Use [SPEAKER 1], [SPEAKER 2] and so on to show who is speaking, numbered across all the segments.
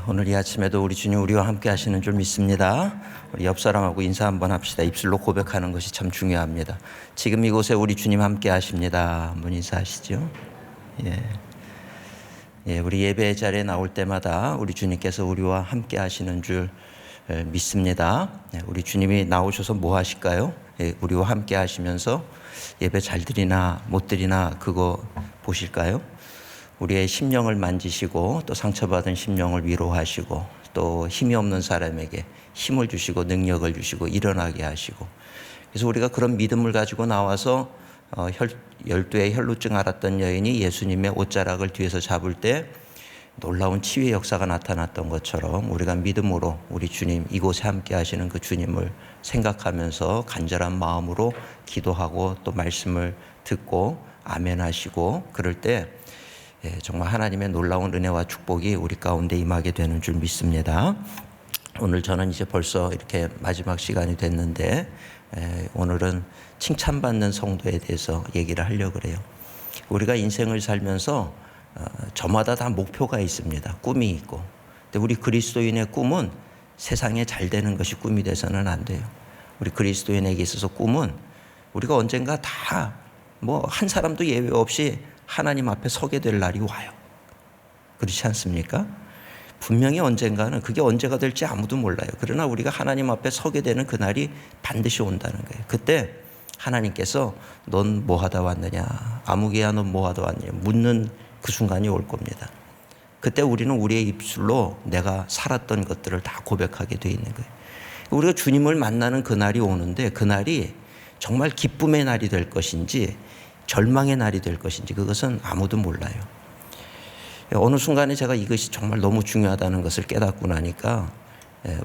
[SPEAKER 1] 오늘 이 아침에도 우리 주님 우리와 함께 하시는 줄 믿습니다. 우리 옆 사람하고 인사 한번 합시다. 입술로 고백하는 것이 참 중요합니다. 지금 이곳에 우리 주님 함께 하십니다. 한번 인사하시죠. 우리 예배 자리에 나올 때마다 우리 주님께서 우리와 함께 하시는 줄 믿습니다. 우리 주님이 나오셔서 뭐 하실까요? 우리와 함께 하시면서 예배 잘 드리나 못 드리나 그거 보실까요? 우리의 심령을 만지시고 또 상처받은 심령을 위로하시고 또 힘이 없는 사람에게 힘을 주시고 능력을 주시고 일어나게 하시고, 그래서 우리가 그런 믿음을 가지고 나와서 12의 혈루증 앓았던 여인이 예수님의 옷자락을 뒤에서 잡을 때 놀라운 치유의 역사가 나타났던 것처럼 우리가 믿음으로 우리 주님, 이곳에 함께 하시는 그 주님을 생각하면서 간절한 마음으로 기도하고 또 말씀을 듣고 아멘 하시고 그럴 때 정말 하나님의 놀라운 은혜와 축복이 우리 가운데 임하게 되는 줄 믿습니다. 오늘 저는 이제 벌써 이렇게 마지막 시간이 됐는데 오늘은 칭찬받는 성도에 대해서 얘기를 하려고 그래요. 우리가 인생을 살면서 저마다 다 목표가 있습니다. 꿈이 있고. 근데 우리 그리스도인의 꿈은 세상에 잘 되는 것이 꿈이 돼서는 안 돼요. 우리 그리스도인에게 있어서 꿈은 우리가 언젠가 다 한 사람도 예외 없이 하나님 앞에 서게 될 날이 와요. 그렇지 않습니까? 분명히 언젠가는, 그게 언제가 될지 아무도 몰라요. 그러나 우리가 하나님 앞에 서게 되는 그 날이 반드시 온다는 거예요. 그때 하나님께서 넌 뭐 하다 왔느냐, 아무개야 넌 뭐 하다 왔느냐 묻는 그 순간이 올 겁니다. 그때 우리는 우리의 입술로 내가 살았던 것들을 다 고백하게 돼 있는 거예요. 우리가 주님을 만나는 그 날이 오는데 그 날이 정말 기쁨의 날이 될 것인지 절망의 날이 될 것인지 그것은 아무도 몰라요. 어느 순간에 제가 이것이 정말 너무 중요하다는 것을 깨닫고 나니까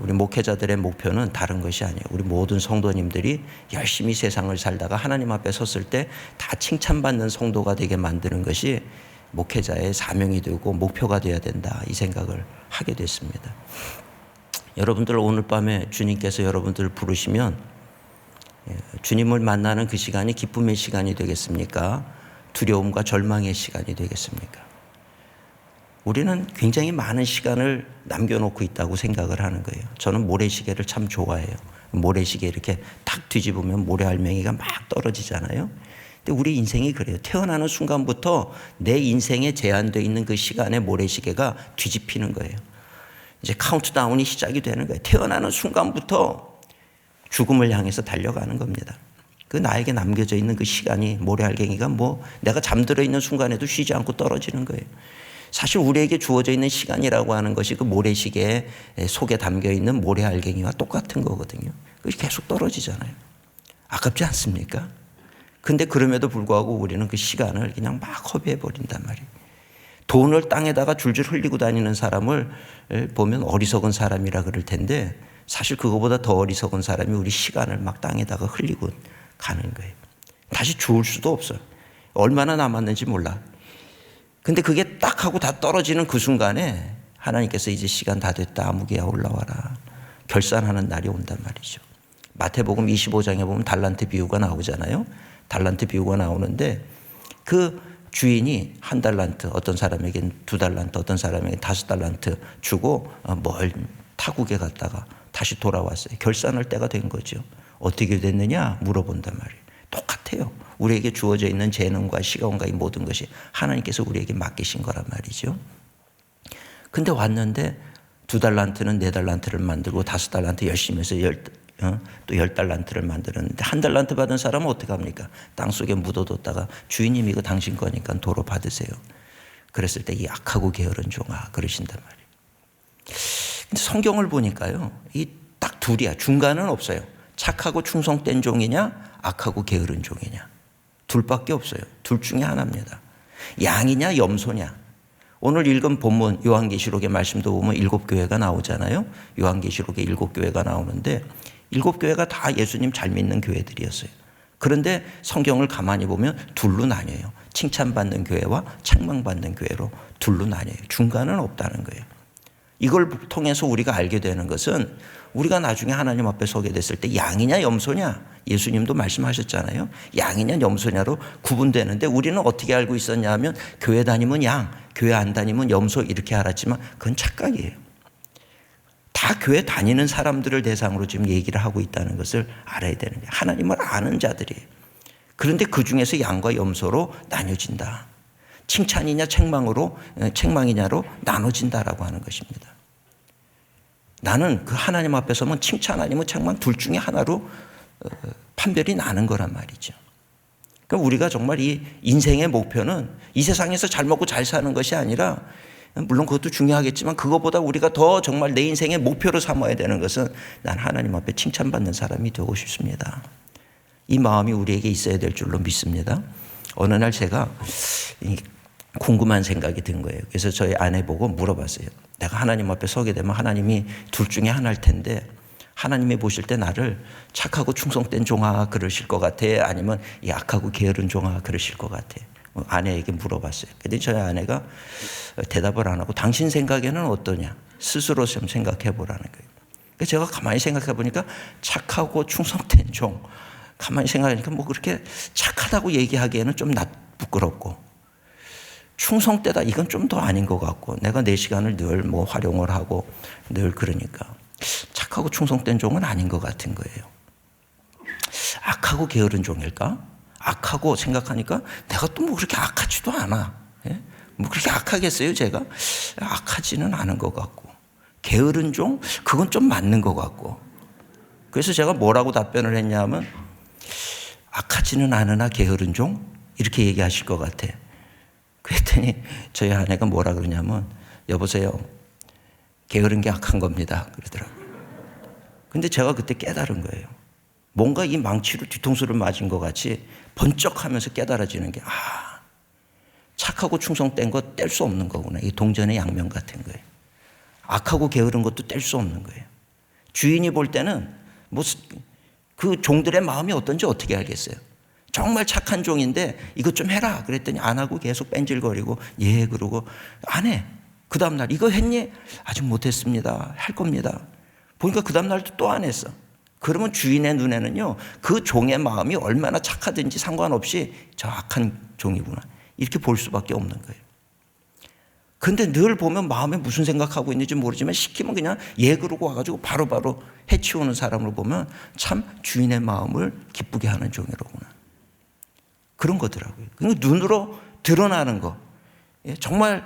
[SPEAKER 1] 우리 목회자들의 목표는 다른 것이 아니에요. 우리 모든 성도님들이 열심히 세상을 살다가 하나님 앞에 섰을 때 다 칭찬받는 성도가 되게 만드는 것이 목회자의 사명이 되고 목표가 되어야 된다, 이 생각을 하게 됐습니다. 여러분들 오늘 밤에 주님께서 여러분들을 부르시면 주님을 만나는 그 시간이 기쁨의 시간이 되겠습니까? 두려움과 절망의 시간이 되겠습니까? 우리는 굉장히 많은 시간을 남겨놓고 있다고 생각을 하는 거예요. 저는 모래시계를 참 좋아해요. 모래시계 이렇게 탁 뒤집으면 모래알맹이가 막 떨어지잖아요. 근데 우리 인생이 그래요. 태어나는 순간부터 내 인생에 제한되어 있는 그 시간에 모래시계가 뒤집히는 거예요. 이제 카운트다운이 시작이 되는 거예요. 태어나는 순간부터 죽음을 향해서 달려가는 겁니다. 그 나에게 남겨져 있는 그 시간이 모래알갱이가 내가 잠들어 있는 순간에도 쉬지 않고 떨어지는 거예요. 사실 우리에게 주어져 있는 시간이라고 하는 것이 그 모래시계 속에 담겨 있는 모래알갱이와 똑같은 거거든요. 그게 계속 떨어지잖아요. 아깝지 않습니까? 근데 그럼에도 불구하고 우리는 그 시간을 그냥 막 허비해 버린단 말이에요. 돈을 땅에다가 줄줄 흘리고 다니는 사람을 보면 어리석은 사람이라 그럴 텐데 사실 그거보다 더 어리석은 사람이 우리 시간을 막 땅에다가 흘리고 가는 거예요. 다시 주울 수도 없어요. 얼마나 남았는지 몰라. 근데 그게 딱 하고 다 떨어지는 그 순간에 하나님께서 이제 시간 다 됐다, 아무개야 올라와라, 결산하는 날이 온단 말이죠. 마태복음 25장에 보면 달란트 비유가 나오잖아요. 달란트 비유가 나오는데 그 주인이 1달란트, 어떤 사람에겐 2달란트, 어떤 사람에겐 5달란트 주고 멀 타국에 갔다가 다시 돌아왔어요. 결산할 때가 된 거죠. 어떻게 됐느냐 물어본단 말이에요. 똑같아요. 우리에게 주어져 있는 재능과 시간과 이 모든 것이 하나님께서 우리에게 맡기신 거란 말이죠. 근데 왔는데 2달란트는 4달란트를 만들고 5달란트 열심히 해서 또 10달란트를 만들었는데 1달란트 받은 사람은 어떻게 합니까? 땅속에 묻어뒀다가 주인님 이거 당신 거니까 도로 받으세요. 그랬을 때 이 악하고 게으른 종아 그러신단 말이에요. 근데 성경을 보니까요, 이 딱 둘이야. 중간은 없어요. 착하고 충성된 종이냐, 악하고 게으른 종이냐. 둘밖에 없어요. 둘 중에 하나입니다. 양이냐, 염소냐. 오늘 읽은 본문 요한계시록의 말씀도 보면 7교회가 나오잖아요. 요한계시록에 7교회가 나오는데 7교회가 다 예수님 잘 믿는 교회들이었어요. 그런데 성경을 가만히 보면 둘로 나뉘어요. 칭찬받는 교회와 책망받는 교회로 둘로 나뉘어요. 중간은 없다는 거예요. 이걸 통해서 우리가 알게 되는 것은 우리가 나중에 하나님 앞에 서게 됐을 때 양이냐 염소냐, 예수님도 말씀하셨잖아요. 양이냐 염소냐로 구분되는데 우리는 어떻게 알고 있었냐 하면 교회 다니면 양, 교회 안 다니면 염소 이렇게 알았지만 그건 착각이에요. 다 교회 다니는 사람들을 대상으로 지금 얘기를 하고 있다는 것을 알아야 되는 거예요. 하나님을 아는 자들이에요. 그런데 그 중에서 양과 염소로 나뉘어진다. 칭찬이냐 책망이냐로 나눠진다라고 하는 것입니다. 나는 그 하나님 앞에 서면 칭찬 아니면 책망 둘 중에 하나로 판별이 나는 거란 말이죠. 그러니까 우리가 정말 이 인생의 목표는 이 세상에서 잘 먹고 잘 사는 것이 아니라, 물론 그것도 중요하겠지만 그것보다 우리가 더 정말 내 인생의 목표로 삼아야 되는 것은 난 하나님 앞에 칭찬받는 사람이 되고 싶습니다. 이 마음이 우리에게 있어야 될 줄로 믿습니다. 어느 날 제가 궁금한 생각이 든 거예요. 그래서 저희 아내 보고 물어봤어요. 내가 하나님 앞에 서게 되면 하나님이 둘 중에 하나일 텐데 하나님이 보실 때 나를 착하고 충성된 종아 그러실 것 같아? 아니면 약하고 게으른 종아 그러실 것 같아? 아내에게 물어봤어요. 그런데 저희 아내가 대답을 안 하고 당신 생각에는 어떠냐? 스스로 좀 생각해 보라는 거예요. 그래서 제가 가만히 생각해 보니까 착하고 충성된 종, 가만히 생각하니까 뭐 그렇게 착하다고 얘기하기에는 좀 부끄럽고, 충성되다 이건 좀 더 아닌 것 같고, 내가 내 시간을 늘 뭐 활용을 하고 늘 그러니까 착하고 충성된 종은 아닌 것 같은 거예요. 악하고 게으른 종일까? 악하고 생각하니까 내가 또 뭐 그렇게 악하지도 않아. 예? 뭐 그렇게 악하겠어요 제가? 악하지는 않은 것 같고, 게으른 종? 그건 좀 맞는 것 같고. 그래서 제가 뭐라고 답변을 했냐면 악하지는 않으나 게으른 종? 이렇게 얘기하실 것 같아. 그랬더니 저희 아내가 뭐라 그러냐면 여보세요, 게으른 게 악한 겁니다 그러더라고요. 근데 제가 그때 깨달은 거예요. 뭔가 이 망치로 뒤통수를 맞은 것 같이 번쩍하면서 깨달아지는 게, 착하고 충성된 거 뗄 수 없는 거구나. 이 동전의 양면 같은 거예요. 악하고 게으른 것도 뗄 수 없는 거예요. 주인이 볼 때는 뭐 그 종들의 마음이 어떤지 어떻게 알겠어요? 정말 착한 종인데 이것 좀 해라 그랬더니 안 하고 계속 뺀질거리고 예 그러고 안 해. 그 다음날 이거 했니? 아직 못했습니다. 할 겁니다. 보니까 그 다음날도 또 안 했어. 그러면 주인의 눈에는요 그 종의 마음이 얼마나 착하든지 상관없이 저 악한 종이구나 이렇게 볼 수밖에 없는 거예요. 근데 늘 보면 마음에 무슨 생각하고 있는지 모르지만 시키면 그냥 예 그러고 와가지고 바로바로 해치우는 사람을 보면 참 주인의 마음을 기쁘게 하는 종이로구나. 그런 거더라고요. 그러니까 눈으로 드러나는 거, 정말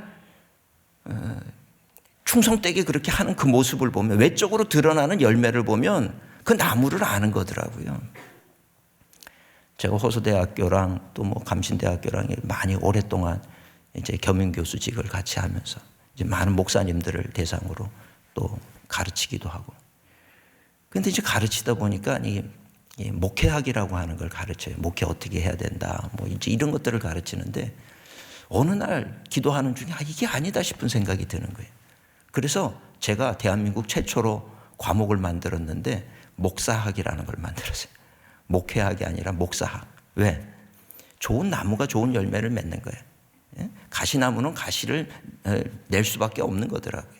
[SPEAKER 1] 충성되게 그렇게 하는 그 모습을 보면, 외적으로 드러나는 열매를 보면 그 나무를 아는 거더라고요. 제가 호서대학교랑 또 뭐 감신대학교랑 많이 오랫동안 이제 겸임교수직을 같이 하면서 이제 많은 목사님들을 대상으로 또 가르치기도 하고. 근데 이제 가르치다 보니까 이 목회학이라고 하는 걸 가르쳐요. 목회 어떻게 해야 된다. 뭐 이제 이런 것들을 가르치는데 어느 날 기도하는 중에 이게 아니다 싶은 생각이 드는 거예요. 그래서 제가 대한민국 최초로 과목을 만들었는데 목사학이라는 걸 만들었어요. 목회학이 아니라 목사학. 왜? 좋은 나무가 좋은 열매를 맺는 거예요. 가시나무는 가시를 낼 수밖에 없는 거더라고요.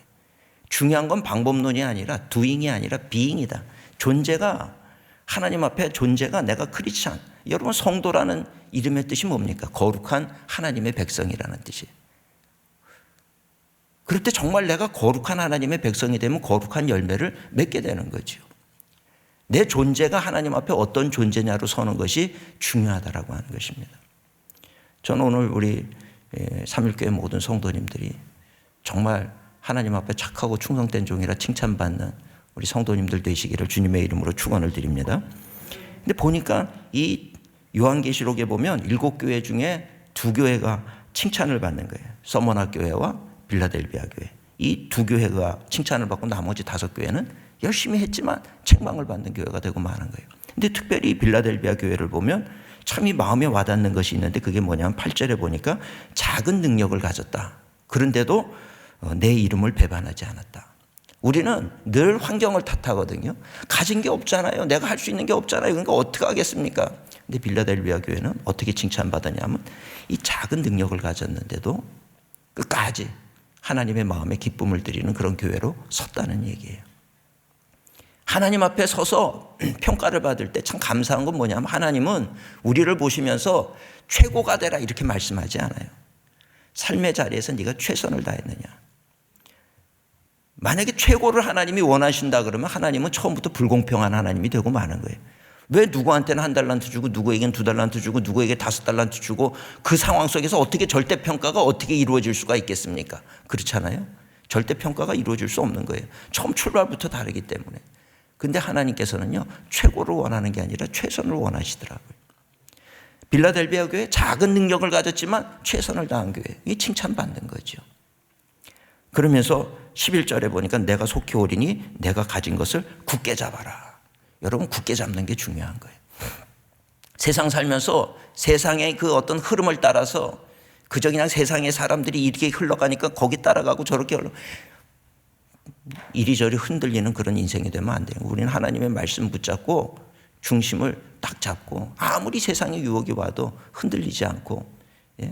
[SPEAKER 1] 중요한 건 방법론이 아니라 doing이 아니라 being이다. 존재가 하나님 앞에 존재가 내가 크리스찬. 여러분 성도라는 이름의 뜻이 뭡니까? 거룩한 하나님의 백성이라는 뜻이에요. 그럴 때 정말 내가 거룩한 하나님의 백성이 되면 거룩한 열매를 맺게 되는 거죠. 내 존재가 하나님 앞에 어떤 존재냐로 서는 것이 중요하다라고 하는 것입니다. 저는 오늘 우리 삼일교회 모든 성도님들이 정말 하나님 앞에 착하고 충성된 종이라 칭찬받는 우리 성도님들 되시기를 주님의 이름으로 축원을 드립니다. 근데 보니까 이 요한계시록에 보면 7교회 중에 2교회가 칭찬을 받는 거예요. 서머나 교회와 빌라델비아 교회. 이 2교회가 칭찬을 받고 나머지 5교회는 열심히 했지만 책망을 받는 교회가 되고 마는 거예요. 근데 특별히 빌라델비아 교회를 보면 참 이 마음에 와닿는 것이 있는데 그게 뭐냐면 8절에 보니까 작은 능력을 가졌다. 그런데도 내 이름을 배반하지 않았다. 우리는 늘 환경을 탓하거든요. 가진 게 없잖아요. 내가 할 수 있는 게 없잖아요. 그러니까 어떻게 하겠습니까? 근데 빌라델비아 교회는 어떻게 칭찬받았냐면 이 작은 능력을 가졌는데도 끝까지 하나님의 마음에 기쁨을 드리는 그런 교회로 섰다는 얘기예요. 하나님 앞에 서서 평가를 받을 때 참 감사한 건 뭐냐면 하나님은 우리를 보시면서 최고가 되라 이렇게 말씀하지 않아요. 삶의 자리에서 네가 최선을 다했느냐. 만약에 최고를 하나님이 원하신다 그러면 하나님은 처음부터 불공평한 하나님이 되고 마는 거예요. 왜 누구한테는 1달란트 주고 누구에게는 2달란트 주고 누구에게 5달란트 주고 그 상황 속에서 어떻게 절대평가가 어떻게 이루어질 수가 있겠습니까? 그렇잖아요. 절대평가가 이루어질 수 없는 거예요. 처음 출발부터 다르기 때문에. 근데 하나님께서는요, 최고를 원하는 게 아니라 최선을 원하시더라고요. 빌라델비아 교회 작은 능력을 가졌지만 최선을 다한 교회. 이게 칭찬받는 거죠. 그러면서 11절에 보니까 내가 속히 오리니 내가 가진 것을 굳게 잡아라. 여러분 굳게 잡는 게 중요한 거예요. 세상 살면서 세상의 그 어떤 흐름을 따라서 그저 그냥 세상의 사람들이 이렇게 흘러가니까 거기 따라가고 저렇게 이리저리 흔들리는 그런 인생이 되면 안 돼요. 우리는 하나님의 말씀 붙잡고 중심을 딱 잡고 아무리 세상의 유혹이 와도 흔들리지 않고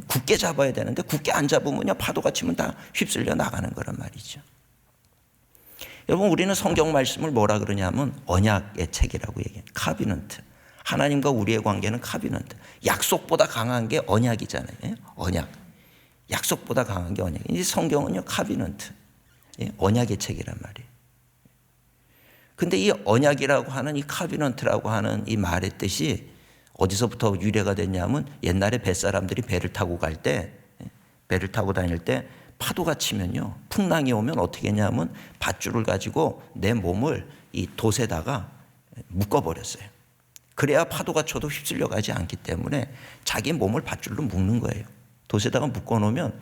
[SPEAKER 1] 굳게 잡아야 되는데 굳게 안 잡으면요 파도가 치면 다 휩쓸려 나가는 거란 말이죠. 여러분 우리는 성경 말씀을 뭐라 그러냐면 언약의 책이라고 얘기해요. 카비넌트. 하나님과 우리의 관계는 카비넌트. 약속보다 강한 게 언약이잖아요. 언약. 약속보다 강한 게 언약. 이 성경은요 카비넌트. 언약의 책이란 말이에요. 근데 이 언약이라고 하는 이 카비넌트라고 하는 이 말의 뜻이 어디서부터 유래가 됐냐면 옛날에 뱃사람들이 배를 타고 갈 때, 배를 타고 다닐 때 파도가 치면요, 풍랑이 오면 어떻게 했냐면 밧줄을 가지고 내 몸을 이 돛에다가 묶어버렸어요. 그래야 파도가 쳐도 휩쓸려 가지 않기 때문에 자기 몸을 밧줄로 묶는 거예요. 돛에다가 묶어놓으면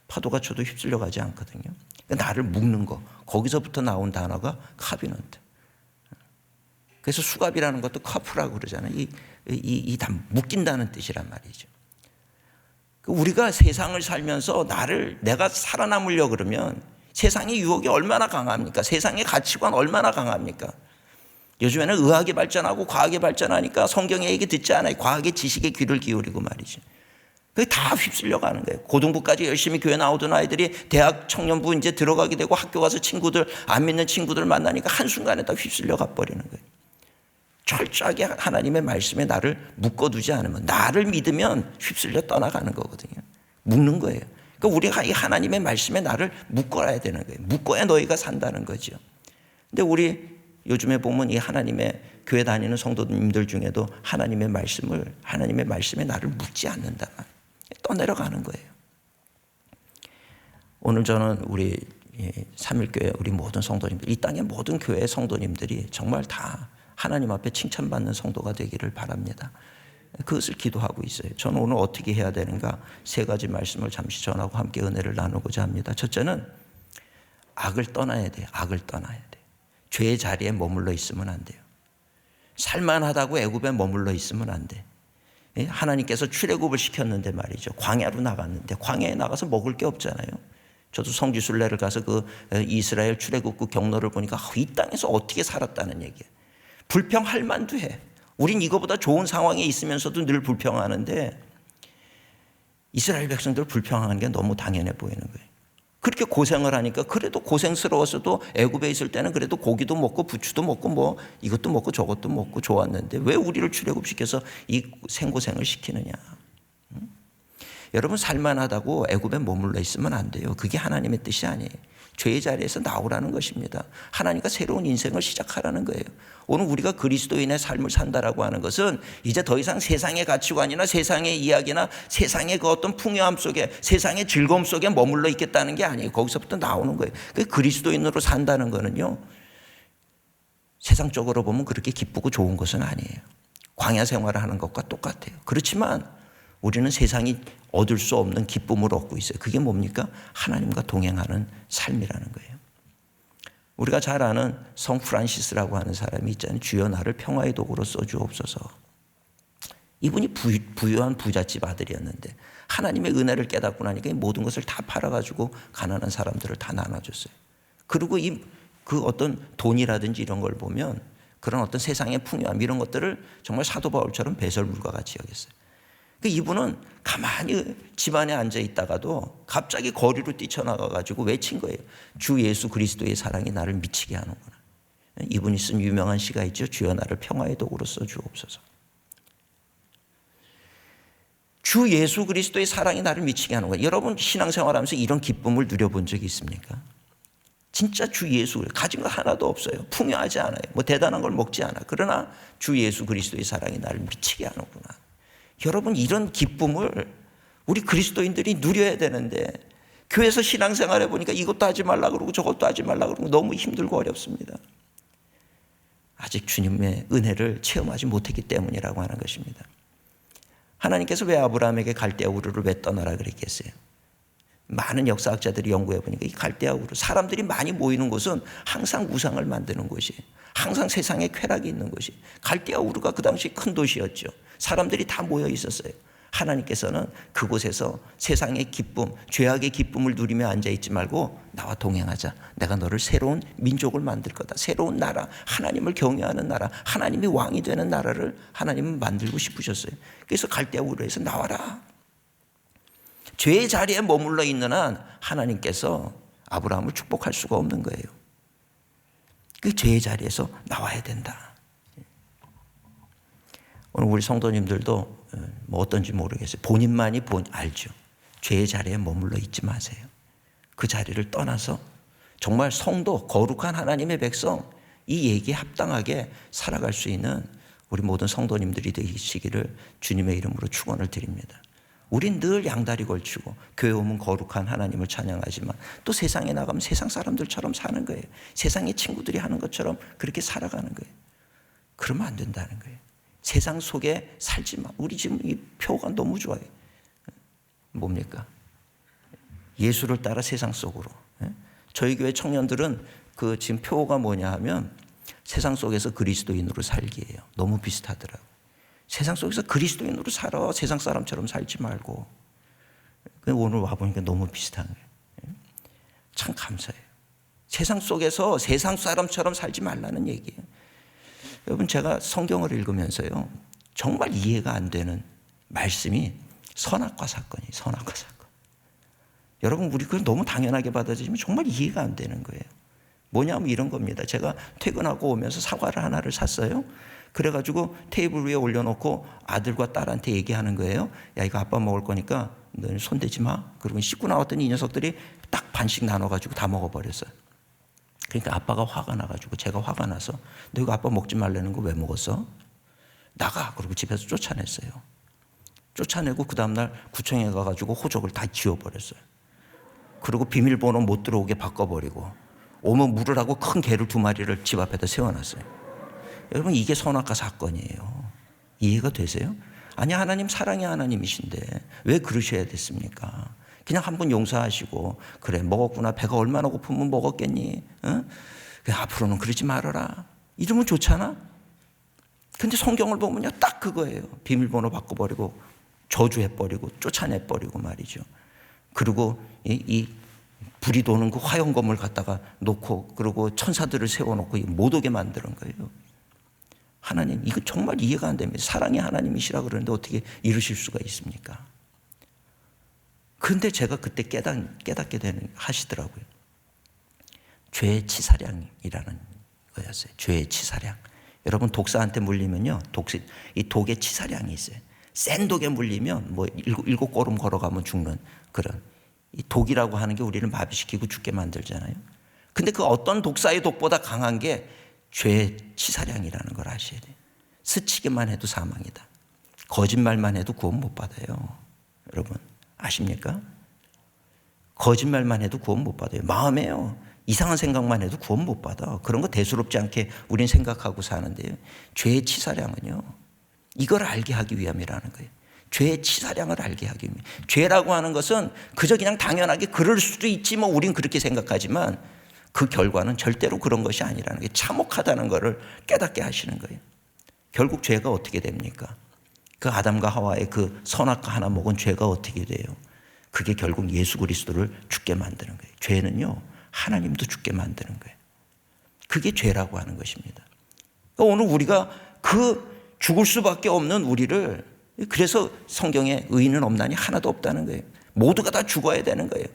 [SPEAKER 1] 파도가 쳐도 휩쓸려 가지 않거든요. 나를 묶는 거. 거기서부터 나온 단어가 카비넌트. 그래서 수갑이라는 것도 카프라고 그러잖아요. 다 묶인다는 뜻이란 말이죠. 우리가 세상을 살면서 내가 살아남으려고 그러면 세상의 유혹이 얼마나 강합니까? 세상의 가치관 얼마나 강합니까? 요즘에는 의학이 발전하고 과학이 발전하니까 성경의 얘기 듣지 않아요. 과학의 지식에 귀를 기울이고 말이죠. 그게 다 휩쓸려 가는 거예요. 고등부까지 열심히 교회 나오던 아이들이 대학 청년부 이제 들어가게 되고 학교 가서 친구들, 안 믿는 친구들 만나니까 한순간에 다 휩쓸려 가버리는 거예요. 철저하게 하나님의 말씀에 나를 묶어두지 않으면, 나를 믿으면 휩쓸려 떠나가는 거거든요. 묶는 거예요. 그러니까 우리가 이 하나님의 말씀에 나를 묶어야 되는 거예요. 묶어야 너희가 산다는 거죠. 근데 우리 요즘에 보면 이 하나님의 교회 다니는 성도님들 중에도 하나님의 말씀에 나를 묶지 않는다. 떠내려가는 거예요. 오늘 저는 우리 삼일교회 우리 모든 성도님들, 이 땅의 모든 교회의 성도님들이 정말 다 하나님 앞에 칭찬받는 성도가 되기를 바랍니다. 그것을 기도하고 있어요. 저는 오늘 어떻게 해야 되는가 3가지 말씀을 잠시 전하고 함께 은혜를 나누고자 합니다. 첫째는 악을 떠나야 돼요. 악을 떠나야 돼요. 죄의 자리에 머물러 있으면 안 돼요. 살만하다고 애굽에 머물러 있으면 안 돼. 하나님께서 출애굽을 시켰는데 말이죠. 광야로 나갔는데 광야에 나가서 먹을 게 없잖아요. 저도 성지순례를 가서 그 이스라엘 출애굽 그 경로를 보니까 이 땅에서 어떻게 살았다는 얘기예요. 불평할 만도 해. 우린 이거보다 좋은 상황에 있으면서도 늘 불평하는데 이스라엘 백성들 불평하는 게 너무 당연해 보이는 거예요. 그렇게 고생을 하니까 그래도 고생스러웠어도 애굽에 있을 때는 그래도 고기도 먹고 부추도 먹고 뭐 이것도 먹고 저것도 먹고 좋았는데 왜 우리를 출애굽시켜서 이 생고생을 시키느냐. 여러분 살만하다고 애굽에 머물러 있으면 안 돼요. 그게 하나님의 뜻이 아니에요. 죄의 자리에서 나오라는 것입니다. 하나님과 새로운 인생을 시작하라는 거예요. 오늘 우리가 그리스도인의 삶을 산다라고 하는 것은 이제 더 이상 세상의 가치관이나 세상의 이야기나 세상의 그 어떤 풍요함 속에 세상의 즐거움 속에 머물러 있겠다는 게 아니에요. 거기서부터 나오는 거예요. 그리스도인으로 산다는 거는요, 세상적으로 보면 그렇게 기쁘고 좋은 것은 아니에요. 광야 생활을 하는 것과 똑같아요. 그렇지만 우리는 세상이 얻을 수 없는 기쁨을 얻고 있어요. 그게 뭡니까? 하나님과 동행하는 삶이라는 거예요. 우리가 잘 아는 성 프란시스라고 하는 사람이 있잖아요. 주여 나를 평화의 도구로 써주옵소서. 이분이 부유한 부잣집 아들이었는데 하나님의 은혜를 깨닫고 나니까 이 모든 것을 다 팔아가지고 가난한 사람들을 다 나눠줬어요. 그리고 그 어떤 돈이라든지 이런 걸 보면 그런 어떤 세상의 풍요함 이런 것들을 정말 사도 바울처럼 배설물과 같이 여겼어요. 이분은 가만히 집안에 앉아 있다가도 갑자기 거리로 뛰쳐나가가지고 외친 거예요. 주 예수 그리스도의 사랑이 나를 미치게 하는구나. 이분이 쓴 유명한 시가 있죠. 주여 나를 평화의 도구로 써주옵소서. 주 예수 그리스도의 사랑이 나를 미치게 하는 거예요. 여러분 신앙생활하면서 이런 기쁨을 누려본 적이 있습니까? 진짜 주 예수, 가진 거 하나도 없어요. 풍요하지 않아요. 뭐 대단한 걸 먹지 않아. 그러나 주 예수 그리스도의 사랑이 나를 미치게 하는구나. 여러분 이런 기쁨을 우리 그리스도인들이 누려야 되는데 교회에서 신앙생활 해보니까 이것도 하지 말라 그러고 저것도 하지 말라 그러고 너무 힘들고 어렵습니다. 아직 주님의 은혜를 체험하지 못했기 때문이라고 하는 것입니다. 하나님께서 왜 아브라함에게 갈대아 우르를 왜 떠나라 그랬겠어요? 많은 역사학자들이 연구해 보니까 이 갈대아 우르, 사람들이 많이 모이는 곳은 항상 우상을 만드는 곳이에요. 항상 세상에 쾌락이 있는 곳이. 갈대아 우르가 그 당시 큰 도시였죠. 사람들이 다 모여 있었어요. 하나님께서는 그곳에서 세상의 기쁨, 죄악의 기쁨을 누리며 앉아있지 말고 나와 동행하자. 내가 너를 새로운 민족을 만들 거다. 새로운 나라, 하나님을 경외하는 나라, 하나님이 왕이 되는 나라를 하나님은 만들고 싶으셨어요. 그래서 갈대아 우르에서 나와라. 죄의 자리에 머물러 있는 한 하나님께서 아브라함을 축복할 수가 없는 거예요. 그 죄의 자리에서 나와야 된다. 오늘 우리 성도님들도 뭐 어떤지 모르겠어요. 본인만이 알죠. 죄의 자리에 머물러 있지 마세요. 그 자리를 떠나서 정말 성도, 거룩한 하나님의 백성, 이 얘기에 합당하게 살아갈 수 있는 우리 모든 성도님들이 되시기를 주님의 이름으로 축원을 드립니다. 우린 늘 양다리 걸치고 교회 오면 거룩한 하나님을 찬양하지만 또 세상에 나가면 세상 사람들처럼 사는 거예요. 세상의 친구들이 하는 것처럼 그렇게 살아가는 거예요. 그러면 안 된다는 거예요. 세상 속에 살지 마. 우리 지금 이 표가 너무 좋아요. 뭡니까? 예수를 따라 세상 속으로. 저희 교회 청년들은 그 지금 표가 뭐냐 하면 세상 속에서 그리스도인으로 살기예요. 너무 비슷하더라고요. 세상 속에서 그리스도인으로 살아. 세상 사람처럼 살지 말고. 오늘 와보니까 너무 비슷한 거예요. 참 감사해요. 세상 속에서 세상 사람처럼 살지 말라는 얘기예요. 여러분 제가 성경을 읽으면서요. 정말 이해가 안 되는 말씀이 선악과 사건이에요. 선악과 사건. 여러분 우리 그걸 너무 당연하게 받아들이면 정말 이해가 안 되는 거예요. 뭐냐면 이런 겁니다. 제가 퇴근하고 오면서 사과를 하나를 샀어요. 그래가지고 테이블 위에 올려놓고 아들과 딸한테 얘기하는 거예요. 야 이거 아빠 먹을 거니까 너는 손대지 마. 그러고 씻고 나왔더니 이 녀석들이 딱 반씩 나눠가지고 다 먹어버렸어요. 그러니까 아빠가 화가 나가지고 제가 화가 나서 너 이거 아빠 먹지 말라는 거 왜 먹었어? 나가. 그리고 집에서 쫓아냈어요. 쫓아내고 그 다음날 구청에 가가지고 호적을 다 지워버렸어요. 그리고 비밀번호 못 들어오게 바꿔버리고 오면 물으라고 큰 개를 2마리를 집 앞에다 세워놨어요. 여러분 이게 선악과 사건이에요. 이해가 되세요? 아니 하나님 사랑의 하나님이신데 왜 그러셔야 됐습니까? 그냥 한번 용서하시고 그래 먹었구나 배가 얼마나 고프면 먹었겠니? 응? 앞으로는 그러지 말아라. 이러면 좋잖아. 근데 성경을 보면요 딱 그거예요. 비밀번호 바꿔버리고 저주해버리고 쫓아내버리고 말이죠. 그리고 이 불이 도는 그 화영검을 갖다가 놓고 그리고 천사들을 세워놓고 못 오게 만드는 거예요. 하나님 이거 정말 이해가 안 됩니다. 사랑의 하나님이시라 그러는데 어떻게 이러실 수가 있습니까? 그런데 제가 그때 깨닫게 되는 하시더라고요. 죄의 치사량이라는 거였어요. 죄의 치사량. 여러분 독사한테 물리면요, 이 독의 치사량이 있어요. 센 독에 물리면 뭐 7걸음 걸어가면 죽는 그런 이 독이라고 하는 게 우리를 마비시키고 죽게 만들잖아요. 근데 그 어떤 독사의 독보다 강한 게 죄의 치사량이라는 걸 아셔야 돼요. 스치기만 해도 사망이다. 거짓말만 해도 구원 못 받아요. 여러분 아십니까? 거짓말만 해도 구원 못 받아요. 마음에요. 이상한 생각만 해도 구원 못 받아. 그런 거 대수롭지 않게 우린 생각하고 사는데요. 죄의 치사량은요. 이걸 알게 하기 위함이라는 거예요. 죄의 치사량을 알게 하기 위해. 죄라고 하는 것은 그저 그냥 당연하게 그럴 수도 있지 뭐 우린 그렇게 생각하지만 그 결과는 절대로 그런 것이 아니라는 게 참혹하다는 것을 깨닫게 하시는 거예요. 결국 죄가 어떻게 됩니까? 그 아담과 하와의 그 선악과 하나 먹은 죄가 어떻게 돼요? 그게 결국 예수 그리스도를 죽게 만드는 거예요. 죄는요 하나님도 죽게 만드는 거예요. 그게 죄라고 하는 것입니다. 그러니까 오늘 우리가 그 죽을 수밖에 없는 우리를 그래서 성경에 의인은 없나니 하나도 없다는 거예요. 모두가 다 죽어야 되는 거예요.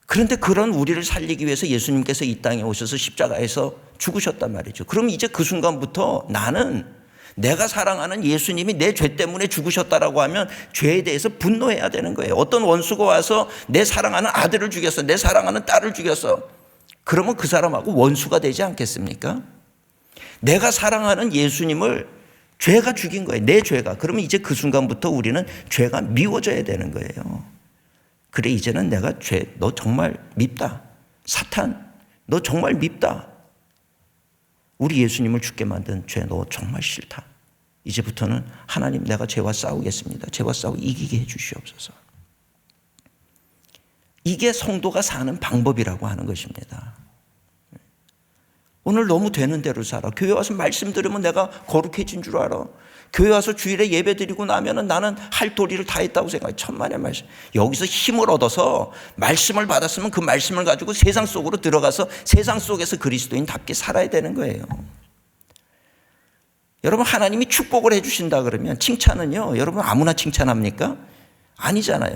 [SPEAKER 1] 그런데 그런 우리를 살리기 위해서 예수님께서 이 땅에 오셔서 십자가에서 죽으셨단 말이죠. 그럼 이제 그 순간부터 나는 내가 사랑하는 예수님이 내 죄 때문에 죽으셨다라고 하면 죄에 대해서 분노해야 되는 거예요. 어떤 원수가 와서 내 사랑하는 아들을 죽였어, 내 사랑하는 딸을 죽였어. 그러면 그 사람하고 원수가 되지 않겠습니까? 내가 사랑하는 예수님을 죄가 죽인 거예요. 내 죄가. 그러면 이제 그 순간부터 우리는 죄가 미워져야 되는 거예요. 그래, 이제는 내가 너 정말 밉다. 사탄, 너 정말 밉다. 우리 예수님을 죽게 만든 죄 너 정말 싫다. 이제부터는 하나님, 내가 죄와 싸우겠습니다. 죄와 싸우고 이기게 해 주시옵소서. 이게 성도가 사는 방법이라고 하는 것입니다. 오늘 너무 되는 대로 살아. 교회 와서 말씀 들으면 내가 거룩해진 줄 알아. 교회 와서 주일에 예배 드리고 나면은 나는 할 도리를 다 했다고 생각해. 천만의 말씀. 여기서 힘을 얻어서 말씀을 받았으면 그 말씀을 가지고 세상 속으로 들어가서 세상 속에서 그리스도인답게 살아야 되는 거예요. 여러분, 하나님이 축복을 해주신다 그러면 칭찬은요, 여러분 아무나 칭찬합니까? 아니잖아요.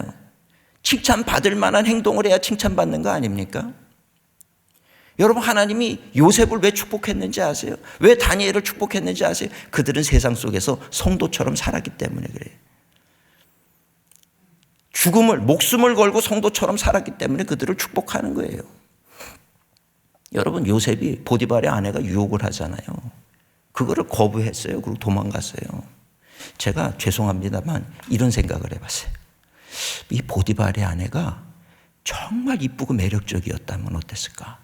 [SPEAKER 1] 칭찬받을 만한 행동을 해야 칭찬받는 거 아닙니까? 여러분, 하나님이 요셉을 왜 축복했는지 아세요? 왜 다니엘을 축복했는지 아세요? 그들은 세상 속에서 성도처럼 살았기 때문에 그래요. 목숨을 걸고 성도처럼 살았기 때문에 그들을 축복하는 거예요. 여러분, 요셉이 보디발의 아내가 유혹을 하잖아요. 그거를 거부했어요. 그리고 도망갔어요. 제가 죄송합니다만 이런 생각을 해봤어요. 이 보디발의 아내가 정말 이쁘고 매력적이었다면 어땠을까?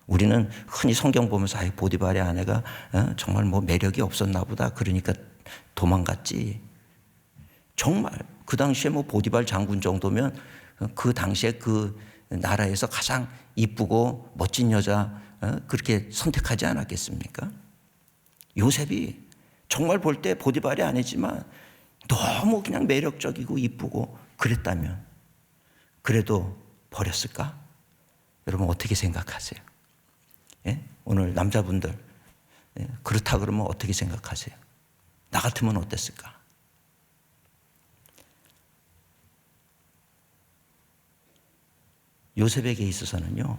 [SPEAKER 1] 우리는 흔히 성경 보면서 보디발의 아내가 정말 매력이 없었나 보다. 그러니까 도망갔지. 정말 그 당시에 보디발 장군 정도면 그 당시에 그 나라에서 가장 이쁘고 멋진 여자 그렇게 선택하지 않았겠습니까? 요셉이 정말 볼 때 보디발이 아니지만 너무 그냥 매력적이고 이쁘고 그랬다면 그래도 버렸을까? 여러분 어떻게 생각하세요? 예? 오늘 남자분들 그렇다 그러면 어떻게 생각하세요? 나 같으면 어땠을까? 요셉에게 있어서는요,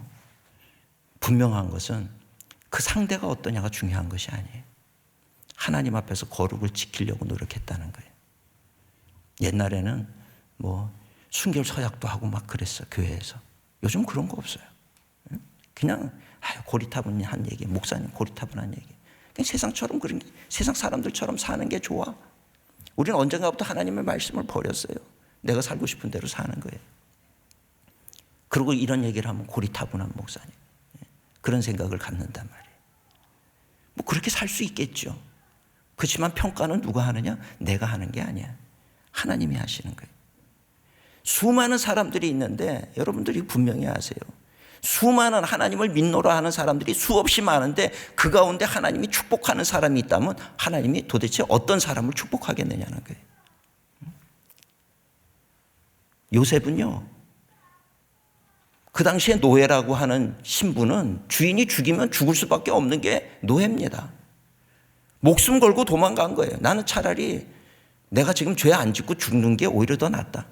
[SPEAKER 1] 분명한 것은 그 상대가 어떠냐가 중요한 것이 아니에요. 하나님 앞에서 거룩을 지키려고 노력했다는 거예요. 옛날에는 순결 서약도 하고 막 그랬어요, 교회에서. 요즘 그런 거 없어요. 그냥 고리타분한 얘기, 목사님 고리타분한 얘기. 그냥 세상처럼 세상 사람들처럼 사는 게 좋아. 우리는 언젠가부터 하나님의 말씀을 버렸어요. 내가 살고 싶은 대로 사는 거예요. 그리고 이런 얘기를 하면 고리타분한 목사님. 그런 생각을 갖는단 말이에요. 그렇게 살 수 있겠죠. 그렇지만 평가는 누가 하느냐? 내가 하는 게 아니야. 하나님이 하시는 거예요. 수많은 사람들이 있는데 여러분들이 분명히 아세요. 수많은 하나님을 믿노라 하는 사람들이 수없이 많은데 그 가운데 하나님이 축복하는 사람이 있다면 하나님이 도대체 어떤 사람을 축복하겠느냐는 거예요. 요셉은요, 그 당시에 노예라고 하는 신분은 주인이 죽이면 죽을 수밖에 없는 게 노예입니다. 목숨 걸고 도망간 거예요. 나는 차라리 내가 지금 죄 안 짓고 죽는 게 오히려 더 낫다.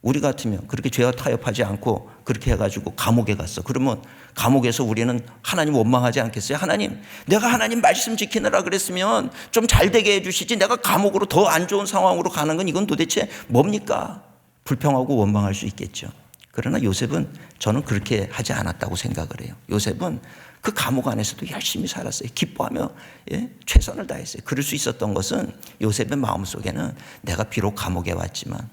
[SPEAKER 1] 우리 같으면 그렇게 죄와 타협하지 않고 그렇게 해가지고 감옥에 갔어. 그러면 감옥에서 우리는 하나님 원망하지 않겠어요? 하나님, 내가 하나님 말씀 지키느라 그랬으면 좀 잘 되게 해주시지. 내가 감옥으로 더 안 좋은 상황으로 가는 건 이건 도대체 뭡니까? 불평하고 원망할 수 있겠죠. 그러나 요셉은 저는 그렇게 하지 않았다고 생각을 해요. 요셉은 그 감옥 안에서도 열심히 살았어요. 기뻐하며 최선을 다했어요. 그럴 수 있었던 것은 요셉의 마음속에는 내가 비록 감옥에 왔지만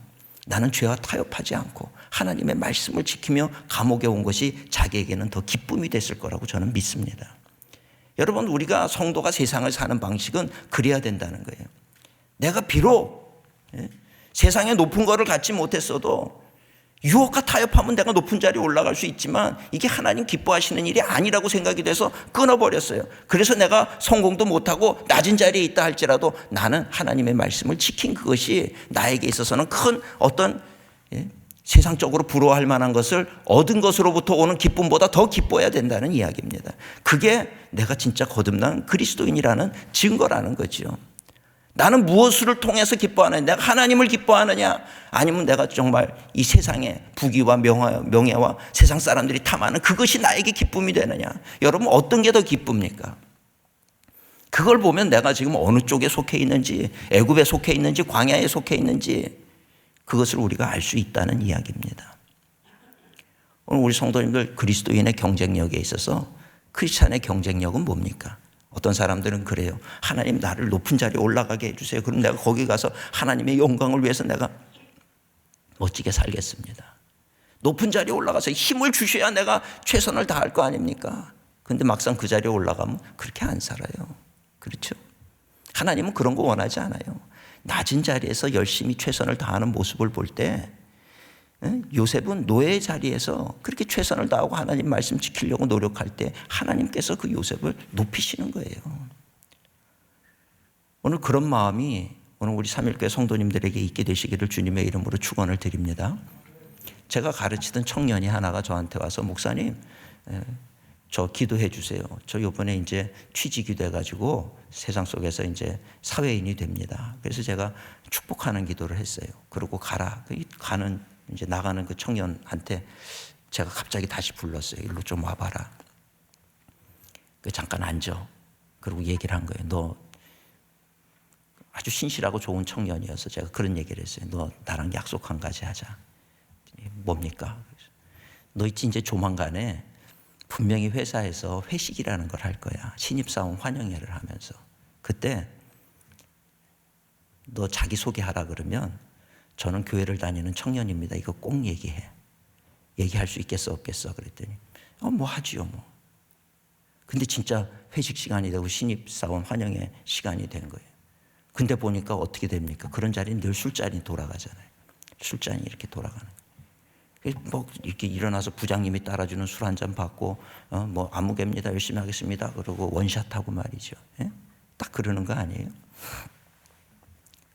[SPEAKER 1] 나는 죄와 타협하지 않고 하나님의 말씀을 지키며 감옥에 온 것이 자기에게는 더 기쁨이 됐을 거라고 저는 믿습니다. 여러분, 우리가 성도가 세상을 사는 방식은 그래야 된다는 거예요. 내가 비록 세상에 높은 거를 갖지 못했어도 유혹과 타협하면 내가 높은 자리에 올라갈 수 있지만 이게 하나님 기뻐하시는 일이 아니라고 생각이 돼서 끊어버렸어요. 그래서 내가 성공도 못하고 낮은 자리에 있다 할지라도 나는 하나님의 말씀을 지킨 그것이 나에게 있어서는 큰 어떤 세상적으로 부러워할 만한 것을 얻은 것으로부터 오는 기쁨보다 더 기뻐해야 된다는 이야기입니다. 그게 내가 진짜 거듭난 그리스도인이라는 증거라는 거죠. 나는 무엇을 통해서 기뻐하느냐? 내가 하나님을 기뻐하느냐? 아니면 내가 정말 이 세상의 부귀와 명예와 세상 사람들이 탐하는 그것이 나에게 기쁨이 되느냐? 여러분 어떤 게 더 기쁩니까? 그걸 보면 내가 지금 어느 쪽에 속해 있는지, 애굽에 속해 있는지, 광야에 속해 있는지 그것을 우리가 알 수 있다는 이야기입니다. 오늘 우리 성도님들 그리스도인의 경쟁력에 있어서 크리스찬의 경쟁력은 뭡니까? 어떤 사람들은 그래요. 하나님 나를 높은 자리에 올라가게 해주세요. 그럼 내가 거기 가서 하나님의 영광을 위해서 내가 멋지게 살겠습니다. 높은 자리에 올라가서 힘을 주셔야 내가 최선을 다할 거 아닙니까? 근데 막상 그 자리에 올라가면 그렇게 안 살아요. 그렇죠? 하나님은 그런 거 원하지 않아요. 낮은 자리에서 열심히 최선을 다하는 모습을 볼 때 요셉은 노예의 자리에서 그렇게 최선을 다하고 하나님 말씀 지키려고 노력할 때 하나님께서 그 요셉을 높이시는 거예요. 오늘 그런 마음이 오늘 우리 삼일교회 성도님들에게 있게 되시기를 주님의 이름으로 축원을 드립니다. 제가 가르치던 청년이 하나가 저한테 와서 목사님 저 기도해 주세요. 저 이번에 이제 취직이 돼가지고 세상 속에서 이제 사회인이 됩니다. 그래서 제가 축복하는 기도를 했어요. 그러고 가라. 이제 나가는 그 청년한테 제가 갑자기 다시 불렀어요. 일로 좀 와봐라. 잠깐 앉아. 그리고 얘기를 한 거예요. 너 아주 신실하고 좋은 청년이어서 제가 그런 얘기를 했어요. 너 나랑 약속 한 가지 하자. 뭡니까? 너 있지 이제 조만간에 분명히 회사에서 회식이라는 걸 할 거야. 신입사원 환영회를 하면서. 그때 너 자기소개하라 그러면 저는 교회를 다니는 청년입니다. 이거 꼭 얘기해. 얘기할 수 있겠어 없겠어? 그랬더니 뭐 하지요 뭐. 근데 진짜 회식 시간이 되고 신입사원 환영회 시간이 된 거예요. 근데 보니까 어떻게 됩니까? 그런 자리는 늘 술잔이 돌아가잖아요. 술잔이 이렇게 돌아가는 거예요. 뭐 이렇게 일어나서 부장님이 따라주는 술 한 잔 받고 뭐 아무개입니다. 열심히 하겠습니다. 그러고 원샷하고 말이죠. 예? 딱 그러는 거 아니에요?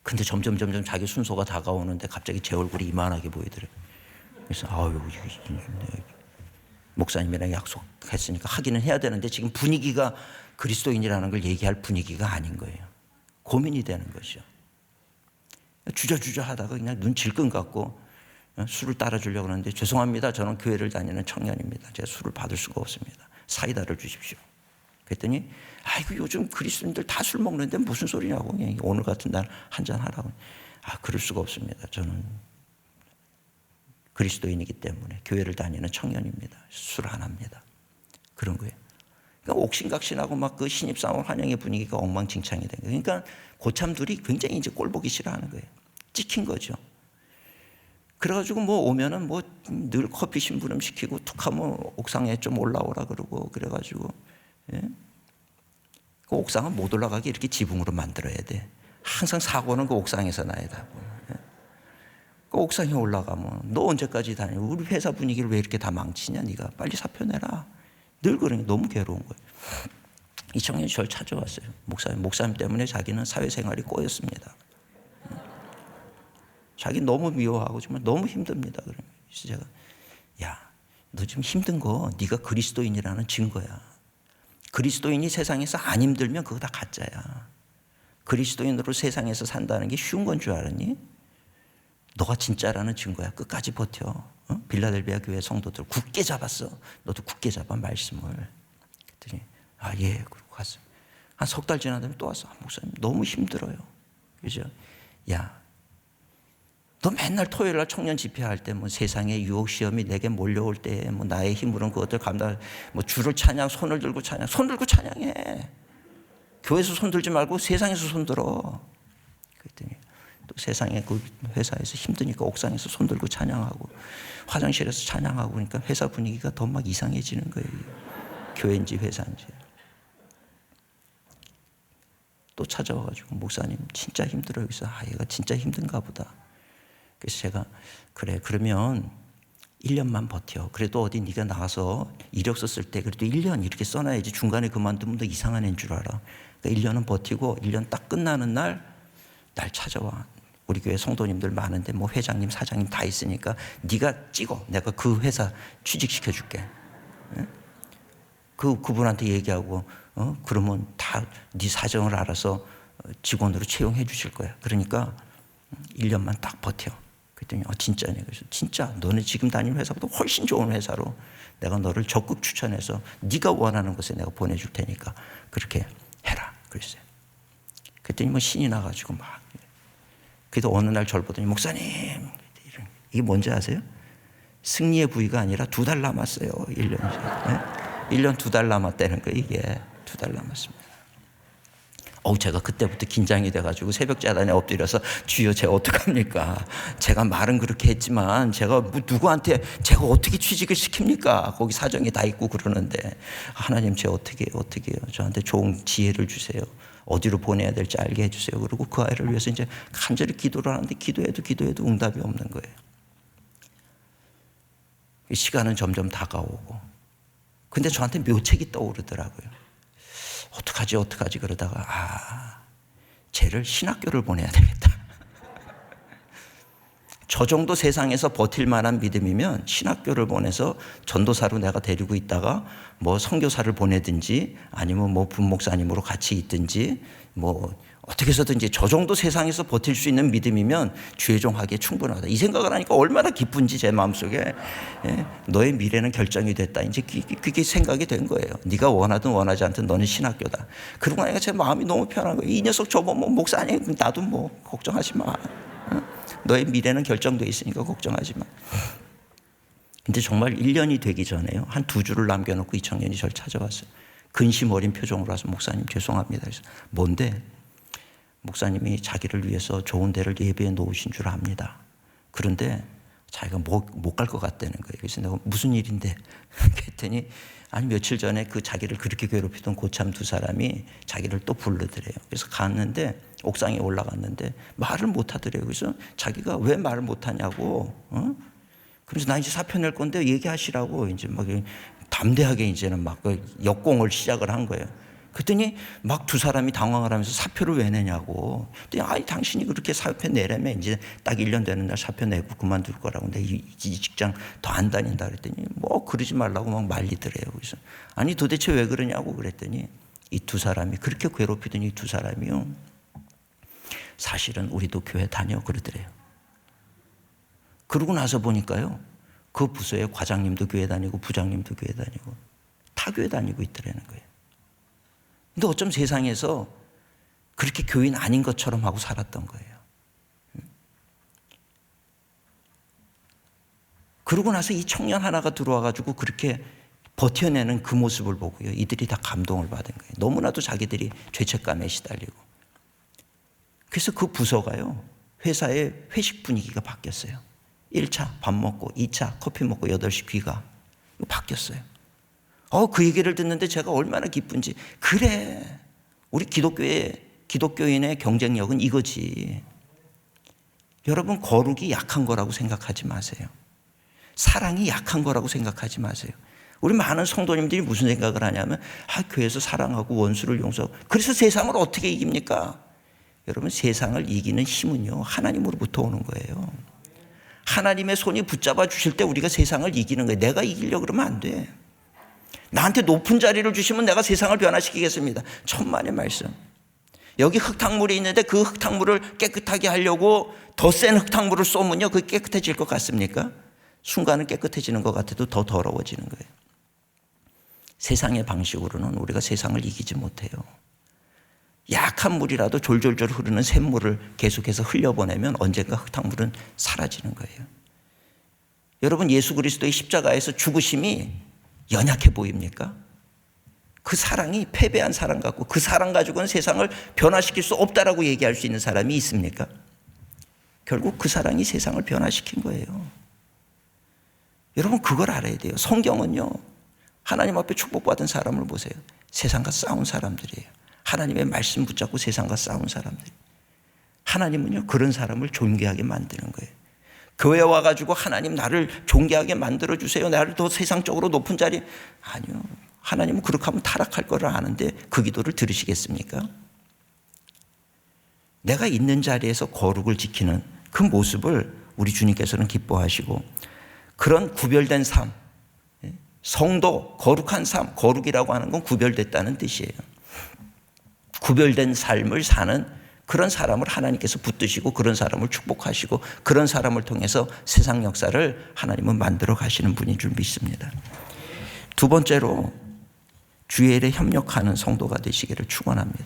[SPEAKER 1] 근데 점점 자기 순서가 다가오는데 갑자기 제 얼굴이 이만하게 보이더래요. 그래서 목사님이랑 약속했으니까 하기는 해야 되는데 지금 분위기가 그리스도인이라는 걸 얘기할 분위기가 아닌 거예요. 고민이 되는 거죠. 주저주저 하다가 그냥 눈 질끈 갖고 술을 따라주려고 하는데 죄송합니다. 저는 교회를 다니는 청년입니다. 제가 술을 받을 수가 없습니다. 사이다를 주십시오. 그랬더니 아이고 요즘 그리스도인들 다 술 먹는데 무슨 소리냐고 그냥 오늘 같은 날 한잔 하라고. 그럴 수가 없습니다. 저는 그리스도인이기 때문에 교회를 다니는 청년입니다. 술 안 합니다. 그런 거예요. 그러니까 옥신각신하고 막 그 신입사원 환영의 분위기가 엉망진창이 된 거예요. 그러니까 고참들이 굉장히 이제 꼴 보기 싫어하는 거예요. 찍힌 거죠. 그래가지고 뭐 오면은 뭐 늘 커피 심부름 시키고 툭하면 옥상에 좀 올라오라 그러고 그래가지고 예? 그 옥상은 못 올라가게 이렇게 지붕으로 만들어야 돼. 항상 사고는 그 옥상에서 나야 돼. 예? 그 옥상에 올라가면 너 언제까지 다녀? 우리 회사 분위기를 왜 이렇게 다 망치냐? 네가 빨리 사표 내라. 늘 그러니 너무 괴로운 거예요. 이 청년이 저를 찾아왔어요. 목사님 때문에 자기는 사회생활이 꼬였습니다. 자기 너무 미워하고 정말 너무 힘듭니다. 그래서 제가 너 지금 힘든 거 네가 그리스도인이라는 증거야. 그리스도인이 세상에서 안 힘들면 그거 다 가짜야. 그리스도인으로 세상에서 산다는 게 쉬운 건 줄 알았니? 너가 진짜라는 증거야. 끝까지 버텨. 빌라델비아 교회 성도들 굳게 잡았어. 너도 굳게 잡아 말씀을. 그랬더니 예. 그러고 갔어요. 한 석 달 지나더니 또 왔어. 목사님 너무 힘들어요. 그죠? 너 맨날 토요일 날 청년 집회할 때 뭐 세상의 유혹 시험이 내게 몰려올 때 뭐 나의 힘으로는 그것들 감당 뭐 주를 찬양 손을 들고 찬양해. 교회에서 손 들지 말고 세상에서 손 들어. 그랬더니 또 세상에 그 회사에서 힘드니까 옥상에서 손 들고 찬양하고 화장실에서 찬양하고 그러니까 회사 분위기가 더 막 이상해지는 거예요. 교회인지 회사인지. 또 찾아와가지고 목사님 진짜 힘들어요. 그래서 얘가 진짜 힘든가 보다. 그래서 제가 그래 그러면 1년만 버텨. 그래도 어디 네가 나가서 이력서 쓸 때 그래도 1년 이렇게 써놔야지. 중간에 그만두면 너 이상한 애인 줄 알아. 그러니까 1년은 버티고 1년 딱 끝나는 날 찾아와. 우리 교회 성도님들 많은데 뭐 회장님 사장님 다 있으니까 네가 찍어. 내가 그 회사 취직시켜줄게. 그분한테 얘기하고 그러면 다 네 사정을 알아서 직원으로 채용해 주실 거야. 그러니까 1년만 딱 버텨. 그랬더니 진짜네. 그래서 진짜 너네 지금 다니는 회사보다 훨씬 좋은 회사로 내가 너를 적극 추천해서 네가 원하는 곳에 내가 보내줄 테니까 그렇게 해라. 그랬어요. 그랬더니 뭐 신이 나가지고 막. 그래도 어느 날 저를 보더니 목사님 이게 뭔지 아세요? 승리의 부위가 아니라 2달 남았어요. 1년. 네? 1년 2달 남았다는 거예요. 이게 2달 남았습니다. 제가 그때부터 긴장이 돼가지고 새벽 자단에 엎드려서 주여 제가 어떡합니까? 제가 말은 그렇게 했지만 제가 누구한테 제가 어떻게 취직을 시킵니까? 거기 사정이 다 있고 그러는데 하나님 제가 어떻게 해요? 저한테 좋은 지혜를 주세요. 어디로 보내야 될지 알게 해주세요. 그리고 그 아이를 위해서 이제 간절히 기도를 하는데 기도해도 응답이 없는 거예요. 시간은 점점 다가오고 근데 저한테 묘책이 떠오르더라고요. 어떡하지 그러다가 쟤를 신학교를 보내야 되겠다. 저 정도 세상에서 버틸 만한 믿음이면 신학교를 보내서 전도사로 내가 데리고 있다가 뭐 선교사를 보내든지 아니면 뭐 분목사님으로 같이 있든지 뭐 어떻게 해서든지 저 정도 세상에서 버틸 수 있는 믿음이면 주의종하기에 충분하다. 이 생각을 하니까 얼마나 기쁜지 제 마음속에 너의 미래는 결정이 됐다. 이제 그게 생각이 된 거예요. 네가 원하든 원하지 않든 너는 신학교다. 그러고 나니까 제 마음이 너무 편한 거예요. 이 녀석 저거 뭐 목사 아니야. 나도 뭐 걱정하지 마. 너의 미래는 결정돼 있으니까 걱정하지 마. 근데 정말 1년이 되기 전에요. 한 2주를 남겨놓고 이 청년이 저를 찾아왔어요. 근심 어린 표정으로 와서 목사님 죄송합니다. 그래서 뭔데? 목사님이 자기를 위해서 좋은 데를 예배해 놓으신 줄 압니다. 그런데 자기가 못 갈 것 같다는 거예요. 그래서 내가 무슨 일인데? 그랬더니 아니 며칠 전에 그 자기를 그렇게 괴롭히던 고참 2사람이 자기를 또 부르더래요. 그래서 갔는데 옥상에 올라갔는데 말을 못 하더래요. 그래서 자기가 왜 말을 못 하냐고. 그래서 나 이제 사표 낼 건데 얘기하시라고 이제 막 담대하게 이제는 막 역공을 시작을 한 거예요. 그랬더니 막 2사람이 당황을 하면서 사표를 왜 내냐고. 그랬더니 당신이 그렇게 사표 내려면 이제 딱 1년 되는 날 사표 내고 그만둘 거라고. 근데 이 직장 더 안 다닌다 그랬더니 뭐 그러지 말라고 막 말리더래요. 그래서 아니 도대체 왜 그러냐고 그랬더니 이 2사람이 그렇게 괴롭히던 이 2사람이요. 사실은 우리도 교회 다녀 그러더래요. 그러고 나서 보니까요. 그 부서의 과장님도 교회 다니고 부장님도 교회 다니고 다 교회 다니고 있더라는 거예요. 근데 어쩜 세상에서 그렇게 교인 아닌 것처럼 하고 살았던 거예요. 그러고 나서 이 청년 하나가 들어와가지고 그렇게 버텨내는 그 모습을 보고요. 이들이 다 감동을 받은 거예요. 너무나도 자기들이 죄책감에 시달리고. 그래서 그 부서가요. 회사의 회식 분위기가 바뀌었어요. 1차 밥 먹고 2차 커피 먹고 8시 귀가 바뀌었어요. 그 얘기를 듣는데 제가 얼마나 기쁜지. 그래 우리 기독교인의 경쟁력은 이거지. 여러분 거룩이 약한 거라고 생각하지 마세요. 사랑이 약한 거라고 생각하지 마세요. 우리 많은 성도님들이 무슨 생각을 하냐면 교회에서 사랑하고 원수를 용서하고 그래서 세상을 어떻게 이깁니까? 여러분 세상을 이기는 힘은요 하나님으로부터 오는 거예요. 하나님의 손이 붙잡아 주실 때 우리가 세상을 이기는 거예요. 내가 이기려고 그러면 안 돼. 나한테 높은 자리를 주시면 내가 세상을 변화시키겠습니다. 천만의 말씀. 여기 흙탕물이 있는데 그 흙탕물을 깨끗하게 하려고 더 센 흙탕물을 쏘면요 그게 깨끗해질 것 같습니까? 순간은 깨끗해지는 것 같아도 더 더러워지는 거예요. 세상의 방식으로는 우리가 세상을 이기지 못해요. 약한 물이라도 졸졸졸 흐르는 샘물을 계속해서 흘려보내면 언젠가 흙탕물은 사라지는 거예요. 여러분 예수 그리스도의 십자가에서 죽으심이 연약해 보입니까? 그 사랑이 패배한 사랑 같고 그 사랑 가지고는 세상을 변화시킬 수 없다라고 얘기할 수 있는 사람이 있습니까? 결국 그 사랑이 세상을 변화시킨 거예요. 여러분 그걸 알아야 돼요. 성경은요 하나님 앞에 축복받은 사람을 보세요. 세상과 싸운 사람들이에요. 하나님의 말씀 붙잡고 세상과 싸운 사람들. 하나님은요 그런 사람을 존귀하게 만드는 거예요. 교회 와가지고 하나님 나를 존귀하게 만들어주세요. 나를 더 세상적으로 높은 자리. 아니요. 하나님은 그렇게 하면 타락할 거를 아는데 그 기도를 들으시겠습니까? 내가 있는 자리에서 거룩을 지키는 그 모습을 우리 주님께서는 기뻐하시고 그런 구별된 삶, 성도, 거룩한 삶, 거룩이라고 하는 건 구별됐다는 뜻이에요. 구별된 삶을 사는 그런 사람을 하나님께서 붙드시고 그런 사람을 축복하시고 그런 사람을 통해서 세상 역사를 하나님은 만들어 가시는 분인 줄 믿습니다. 두 번째로 주의 일에 협력하는 성도가 되시기를 축원합니다.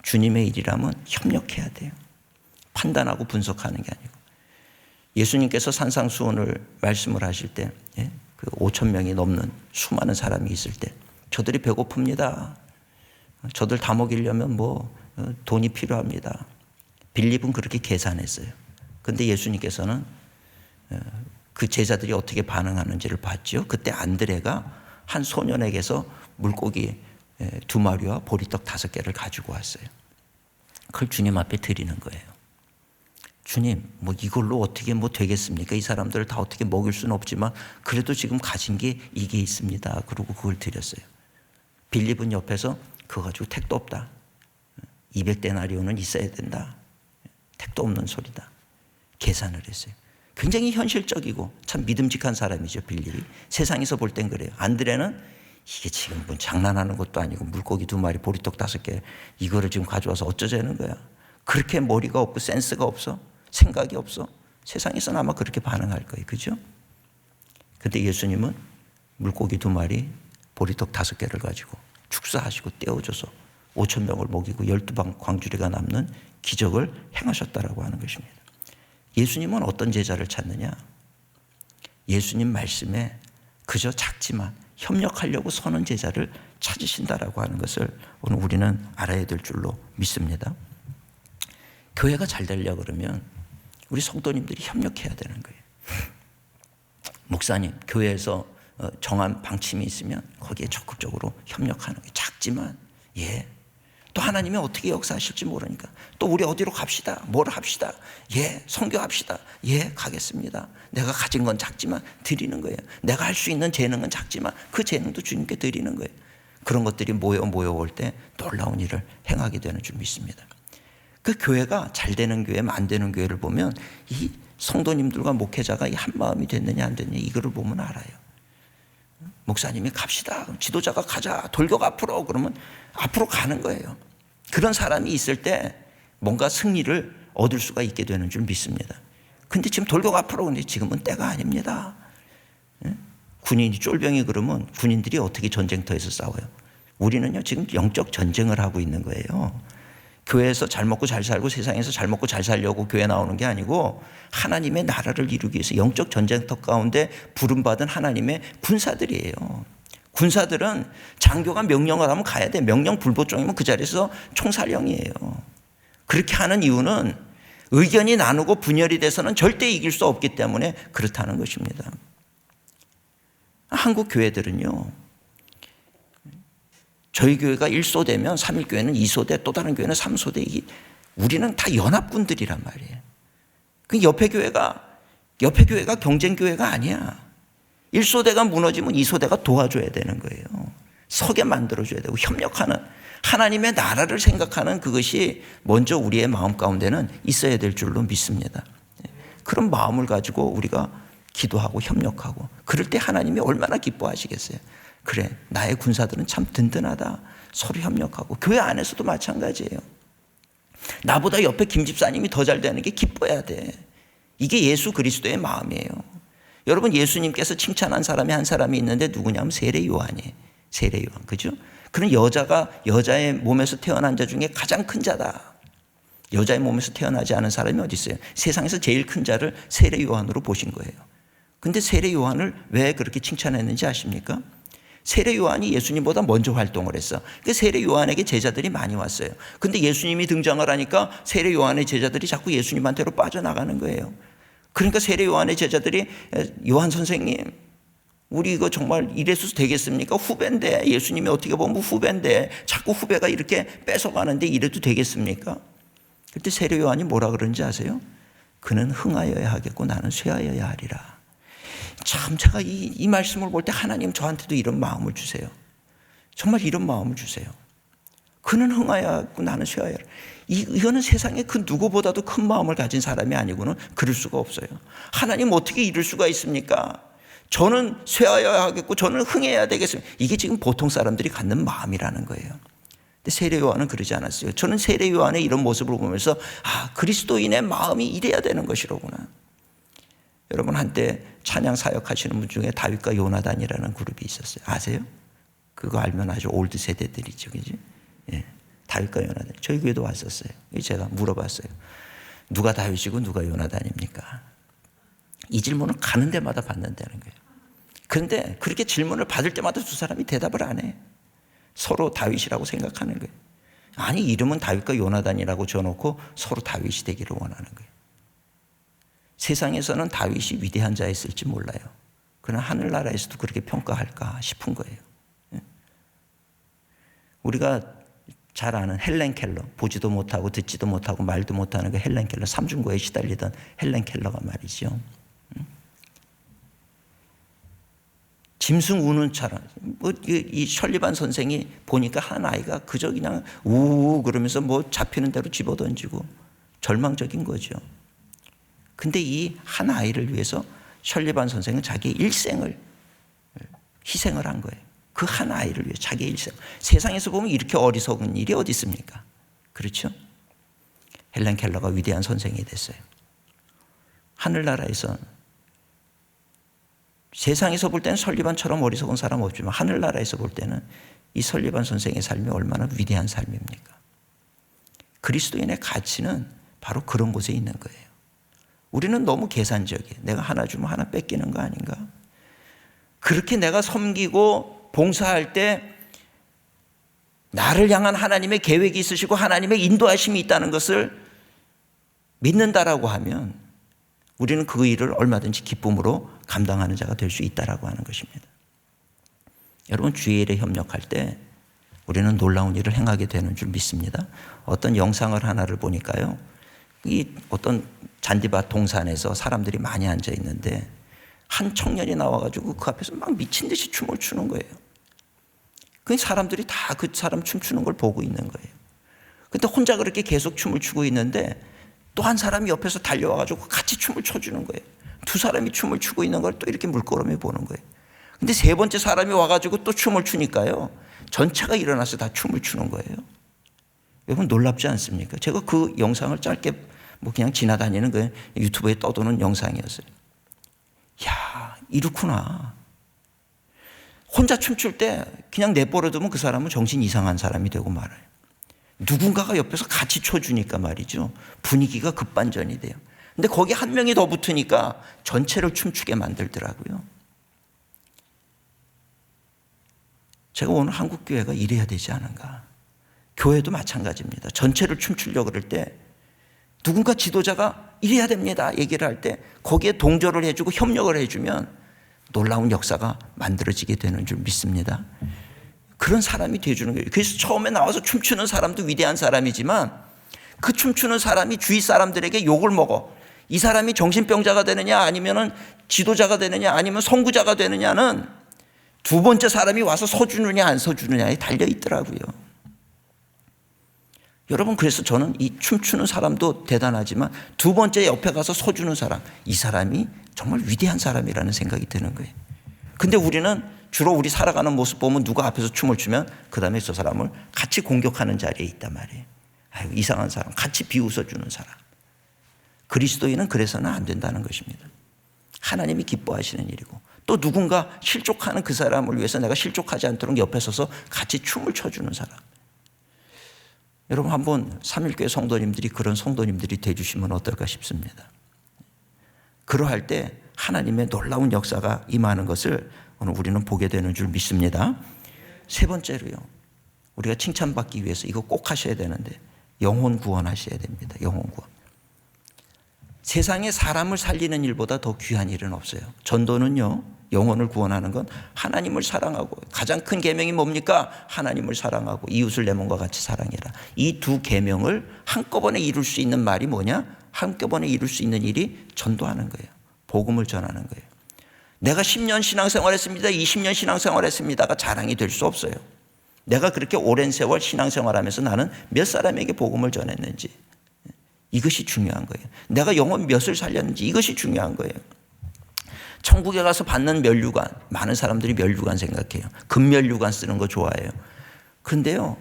[SPEAKER 1] 주님의 일이라면 협력해야 돼요. 판단하고 분석하는 게 아니고. 예수님께서 산상수훈을 말씀을 하실 때, 그 5천 명이 넘는 수많은 사람이 있을 때, 저들이 배고픕니다. 저들 다 먹이려면 돈이 필요합니다. 빌립은 그렇게 계산했어요. 그런데 예수님께서는 그 제자들이 어떻게 반응하는지를 봤죠. 그때 안드레가 한 소년에게서 물고기 2마리와 보리떡 5개를 가지고 왔어요. 그걸 주님 앞에 드리는 거예요. 주님, 이걸로 어떻게 되겠습니까? 이 사람들을 다 어떻게 먹일 수는 없지만 그래도 지금 가진 게 이게 있습니다. 그러고 그걸 드렸어요. 빌립은 옆에서 그거 가지고 택도 없다. 200데나리온은 있어야 된다. 택도 없는 소리다. 계산을 했어요. 굉장히 현실적이고 참 믿음직한 사람이죠, 빌립이. 세상에서 볼 땐 그래요. 안드레는 이게 지금 장난하는 것도 아니고 물고기 2마리, 보리떡 5개 이거를 지금 가져와서 어쩌자는 거야. 그렇게 머리가 없고 센스가 없어? 생각이 없어? 세상에서는 아마 그렇게 반응할 거예요. 그죠? 근데 예수님은 물고기 2마리, 보리떡 5개를 가지고 축사하시고 떼어줘서 5천 명을 먹이고 12광주리가 남는 기적을 행하셨다라고 하는 것입니다. 예수님은 어떤 제자를 찾느냐? 예수님 말씀에 그저 작지만 협력하려고 서는 제자를 찾으신다라고 하는 것을 오늘 우리는 알아야 될 줄로 믿습니다. 교회가 잘 되려고 그러면 우리 성도님들이 협력해야 되는 거예요. 목사님, 교회에서 정한 방침이 있으면 거기에 적극적으로 협력하는 거예요. 작지만 또 하나님이 어떻게 역사하실지 모르니까 또 우리 어디로 갑시다. 뭘 합시다. 선교합시다. 가겠습니다. 내가 가진 건 작지만 드리는 거예요. 내가 할 수 있는 재능은 작지만 그 재능도 주님께 드리는 거예요. 그런 것들이 모여올 때 놀라운 일을 행하게 되는 줄 믿습니다. 그 교회가 잘 되는 교회, 안 되는 교회를 보면 이 성도님들과 목회자가 한 마음이 됐느냐 안 됐느냐 이거를 보면 알아요. 목사님이 갑시다. 지도자가 가자. 돌격 앞으로. 그러면 앞으로 가는 거예요. 그런 사람이 있을 때 뭔가 승리를 얻을 수가 있게 되는 줄 믿습니다. 근데 지금 돌격 앞으로. 근데 지금은 때가 아닙니다. 군인이 쫄병이 그러면 군인들이 어떻게 전쟁터에서 싸워요? 우리는요 지금 영적 전쟁을 하고 있는 거예요. 교회에서 잘 먹고 잘 살고 세상에서 잘 먹고 잘 살려고 교회 나오는 게 아니고 하나님의 나라를 이루기 위해서 영적 전쟁터 가운데 부름받은 하나님의 군사들이에요. 군사들은 장교가 명령을 하면 가야 돼. 명령 불복종이면 그 자리에서 총살령이에요. 그렇게 하는 이유는 의견이 나누고 분열이 돼서는 절대 이길 수 없기 때문에 그렇다는 것입니다. 한국 교회들은요, 저희 교회가 1소대면 3일교회는 2소대, 또 다른 교회는 3소대. 우리는 다 연합군들이란 말이에요. 그 옆에 교회가 경쟁교회가 아니야. 1소대가 무너지면 2소대가 도와줘야 되는 거예요. 서게 만들어줘야 되고 협력하는 하나님의 나라를 생각하는 그것이 먼저 우리의 마음 가운데는 있어야 될 줄로 믿습니다. 그런 마음을 가지고 우리가 기도하고 협력하고 그럴 때 하나님이 얼마나 기뻐하시겠어요. 그래, 나의 군사들은 참 든든하다. 서로 협력하고. 교회 안에서도 마찬가지예요. 나보다 옆에 김 집사님이 더 잘 되는 게 기뻐야 돼. 이게 예수 그리스도의 마음이에요. 여러분, 예수님께서 칭찬한 사람이 한 사람이 있는데 누구냐면 세례 요한이에요. 세례 요한. 그죠? 그런 여자가 여자의 몸에서 태어난 자 중에 가장 큰 자다. 여자의 몸에서 태어나지 않은 사람이 어디 있어요? 세상에서 제일 큰 자를 세례 요한으로 보신 거예요. 근데 세례 요한을 왜 그렇게 칭찬했는지 아십니까? 세례 요한이 예수님보다 먼저 활동을 했어. 그 세례 요한에게 제자들이 많이 왔어요. 근데 예수님이 등장을 하니까 세례 요한의 제자들이 자꾸 예수님한테로 빠져나가는 거예요. 그러니까 세례 요한의 제자들이 요한 선생님, 우리 이거 정말 이래서 되겠습니까? 후배인데, 예수님이 어떻게 보면 후배인데 자꾸 후배가 이렇게 뺏어가는데 이래도 되겠습니까? 그때 세례 요한이 뭐라 그런지 아세요? 그는 흥하여야 하겠고 나는 쇠하여야 하리라. 참 제가 이 말씀을 볼 때 하나님 저한테도 이런 마음을 주세요. 정말 이런 마음을 주세요. 그는 흥하여야 하고 나는 쇠하여야 하리라. 이거는 세상에 그 누구보다도 큰 마음을 가진 사람이 아니고는 그럴 수가 없어요. 하나님 어떻게 이럴 수가 있습니까? 저는 쇠하여야 하겠고 저는 흥해야 되겠습니다. 이게 지금 보통 사람들이 갖는 마음이라는 거예요. 근데 세례 요한은 그러지 않았어요. 저는 세례 요한의 이런 모습을 보면서 그리스도인의 마음이 이래야 되는 것이로구나. 여러분, 한때 찬양 사역하시는 분 중에 다윗과 요나단이라는 그룹이 있었어요. 아세요? 그거 알면 아주 올드 세대들이죠. 그지? 예. 다윗과 요나단. 저희 교회도 왔었어요. 제가 물어봤어요. 누가 다윗이고 누가 요나단입니까? 이 질문을 가는 데마다 받는다는 거예요. 그런데 그렇게 질문을 받을 때마다 두 사람이 대답을 안 해. 서로 다윗이라고 생각하는 거예요. 아니, 이름은 다윗과 요나단이라고 줘놓고 서로 다윗이 되기를 원하는 거예요. 세상에서는 다윗이 위대한 자였을지 몰라요. 그러나 하늘나라에서도 그렇게 평가할까 싶은 거예요. 우리가 잘 아는 헬렌 켈러, 보지도 못하고 듣지도 못하고 말도 못하는 그 헬렌 켈러, 삼중고에 시달리던 헬렌 켈러가 말이죠. 짐승 우는 차라. 이 셜리반 선생이 보니까 한 아이가 그저 그냥 우우 그러면서 잡히는 대로 집어던지고 절망적인 거죠. 근데 이 한 아이를 위해서 셜리반 선생은 자기의 일생을 희생을 한 거예요. 그 한 아이를 위해 자기의 일생. 세상에서 보면 이렇게 어리석은 일이 어디 있습니까? 그렇죠? 헬렌 켈러가 위대한 선생이 됐어요. 하늘나라에서 세상에서 볼 때는 설리반처럼 어리석은 사람 없지만 하늘나라에서 볼 때는 이 설리반 선생의 삶이 얼마나 위대한 삶입니까? 그리스도인의 가치는 바로 그런 곳에 있는 거예요. 우리는 너무 계산적이에요. 내가 하나 주면 하나 뺏기는 거 아닌가? 그렇게 내가 섬기고 봉사할 때 나를 향한 하나님의 계획이 있으시고 하나님의 인도하심이 있다는 것을 믿는다라고 하면 우리는 그 일을 얼마든지 기쁨으로 감당하는 자가 될 수 있다라고 하는 것입니다. 여러분, 주의 일에 협력할 때 우리는 놀라운 일을 행하게 되는 줄 믿습니다. 어떤 영상을 하나를 보니까요, 이 어떤 잔디밭 동산에서 사람들이 많이 앉아 있는데 한 청년이 나와가지고 그 앞에서 막 미친 듯이 춤을 추는 거예요. 그 사람들이 다 그 사람 춤추는 걸 보고 있는 거예요. 근데 혼자 그렇게 계속 춤을 추고 있는데 또 한 사람이 옆에서 달려와가지고 같이 춤을 춰주는 거예요. 두 사람이 춤을 추고 있는 걸 또 이렇게 물끄러미 보는 거예요. 근데 세 번째 사람이 와가지고 또 춤을 추니까요, 전체가 일어나서 다 춤을 추는 거예요. 여러분, 놀랍지 않습니까? 제가 그 영상을 짧게 그냥 지나다니는 그 유튜브에 떠도는 영상이었어요. 야, 이렇구나. 혼자 춤출 때 그냥 내버려두면 그 사람은 정신 이상한 사람이 되고 말아요. 누군가가 옆에서 같이 춰주니까 말이죠, 분위기가 급반전이 돼요. 근데 거기 한 명이 더 붙으니까 전체를 춤추게 만들더라고요. 제가 오늘 한국교회가 이래야 되지 않은가. 교회도 마찬가지입니다. 전체를 춤추려고 그럴 때 누군가 지도자가 이래야 됩니다 얘기를 할 때 거기에 동조를 해주고 협력을 해주면 놀라운 역사가 만들어지게 되는 줄 믿습니다. 그런 사람이 되어주는 거예요. 그래서 처음에 나와서 춤추는 사람도 위대한 사람이지만 그 춤추는 사람이 주위 사람들에게 욕을 먹어. 이 사람이 정신병자가 되느냐 아니면 지도자가 되느냐 아니면 선구자가 되느냐는 두 번째 사람이 와서 서주느냐 안 서주느냐에 달려 있더라고요. 여러분, 그래서 저는 이 춤추는 사람도 대단하지만 두 번째 옆에 가서 서주는 사람, 이 사람이 정말 위대한 사람이라는 생각이 드는 거예요. 근데 우리는 주로 우리 살아가는 모습 보면 누가 앞에서 춤을 추면 그 다음에 저 사람을 같이 공격하는 자리에 있단 말이에요. 아유, 이상한 사람, 같이 비웃어주는 사람. 그리스도인은 그래서는 안 된다는 것입니다. 하나님이 기뻐하시는 일이고 또 누군가 실족하는 그 사람을 위해서 내가 실족하지 않도록 옆에 서서 같이 춤을 춰주는 사람. 여러분, 한번 삼일교회 성도님들이 그런 성도님들이 되어주시면 어떨까 싶습니다. 그러할 때 하나님의 놀라운 역사가 임하는 것을 오늘 우리는 보게 되는 줄 믿습니다. 세 번째로요, 우리가 칭찬받기 위해서 이거 꼭 하셔야 되는데 영혼 구원하셔야 됩니다. 영혼 구원. 세상에 사람을 살리는 일보다 더 귀한 일은 없어요. 전도는요, 영혼을 구원하는 건 하나님을 사랑하고, 가장 큰 계명이 뭡니까? 하나님을 사랑하고 이웃을 내 몸과 같이 사랑해라. 이 두 계명을 한꺼번에 이룰 수 있는 말이 뭐냐? 한꺼번에 이룰 수 있는 일이 전도하는 거예요. 복음을 전하는 거예요. 내가 10년 신앙생활했습니다, 20년 신앙생활했습니다가 자랑이 될 수 없어요. 내가 그렇게 오랜 세월 신앙생활하면서 나는 몇 사람에게 복음을 전했는지, 이것이 중요한 거예요. 내가 영혼 몇을 살렸는지, 이것이 중요한 거예요. 천국에 가서 받는 면류관, 많은 사람들이 면류관 생각해요. 금면류관 쓰는 거 좋아해요. 근데요,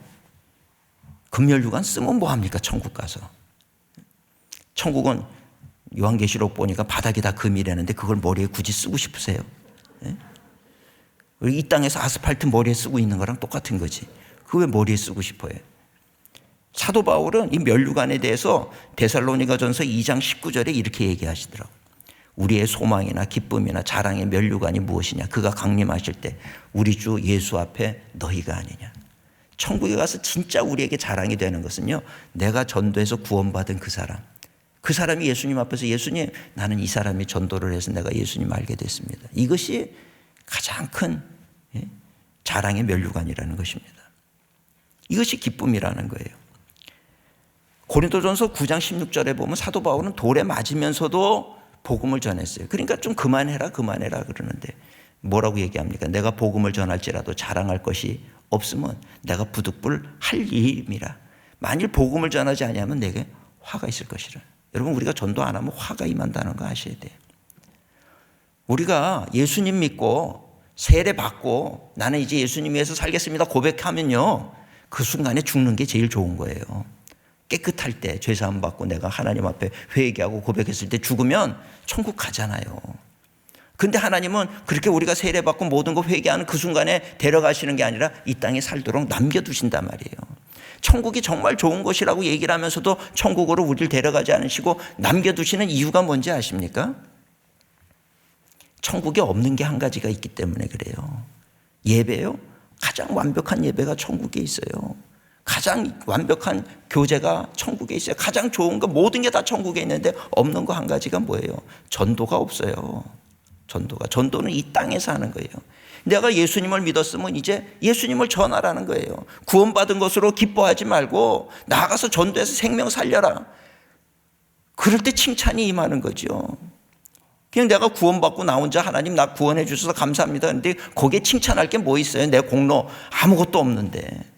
[SPEAKER 1] 금면류관 쓰면 뭐합니까? 천국 가서. 천국은 요한계시록 보니까 바닥이 다 금이라는데 그걸 머리에 굳이 쓰고 싶으세요? 네? 이 땅에서 아스팔트 머리에 쓰고 있는 거랑 똑같은 거지. 그거 왜 머리에 쓰고 싶어요? 사도 바울은 이 면류관에 대해서 데살로니가전서 2장 19절에 이렇게 얘기하시더라고요. 우리의 소망이나 기쁨이나 자랑의 면류관이 무엇이냐? 그가 강림하실 때 우리 주 예수 앞에 너희가 아니냐? 천국에 가서 진짜 우리에게 자랑이 되는 것은요, 내가 전도해서 구원받은 그 사람, 그 사람이 예수님 앞에서 예수님, 나는 이 사람이 전도를 해서 내가 예수님 알게 됐습니다. 이것이 가장 큰 자랑의 면류관이라는 것입니다. 이것이 기쁨이라는 거예요. 고린도전서 9장 16절에 보면 사도 바울은 돌에 맞으면서도 복음을 전했어요. 그러니까 좀 그만해라 그러는데 뭐라고 얘기합니까? 내가 복음을 전할지라도 자랑할 것이 없으면 내가 부득불 할 일임이라. 만일 복음을 전하지 아니하면 내게 화가 있을 것이라. 여러분, 우리가 전도 안 하면 화가 임한다는 거 아셔야 돼요. 우리가 예수님 믿고 세례 받고 나는 이제 예수님 위해서 살겠습니다 고백하면요, 그 순간에 죽는 게 제일 좋은 거예요. 깨끗할 때 죄사함 받고 내가 하나님 앞에 회개하고 고백했을 때 죽으면 천국 가잖아요. 근데 하나님은 그렇게 우리가 세례 받고 모든 거 회개하는 그 순간에 데려가시는 게 아니라 이 땅에 살도록 남겨두신단 말이에요. 천국이 정말 좋은 것이라고 얘기를 하면서도 천국으로 우리를 데려가지 않으시고 남겨두시는 이유가 뭔지 아십니까? 천국에 없는 게 한 가지가 있기 때문에 그래요. 예배요? 가장 완벽한 예배가 천국에 있어요. 가장 완벽한 교제가 천국에 있어요. 가장 좋은 거 모든 게 다 천국에 있는데 없는 거 한 가지가 뭐예요? 전도가 없어요. 전도는 이 땅에서 하는 거예요. 내가 예수님을 믿었으면 이제 예수님을 전하라는 거예요. 구원받은 것으로 기뻐하지 말고 나가서 전도해서 생명 살려라. 그럴 때 칭찬이 임하는 거죠. 그냥 내가 구원받고 나 혼자 하나님 나 구원해 주셔서 감사합니다. 그런데 거기에 칭찬할 게 뭐 있어요? 내 공로 아무것도 없는데.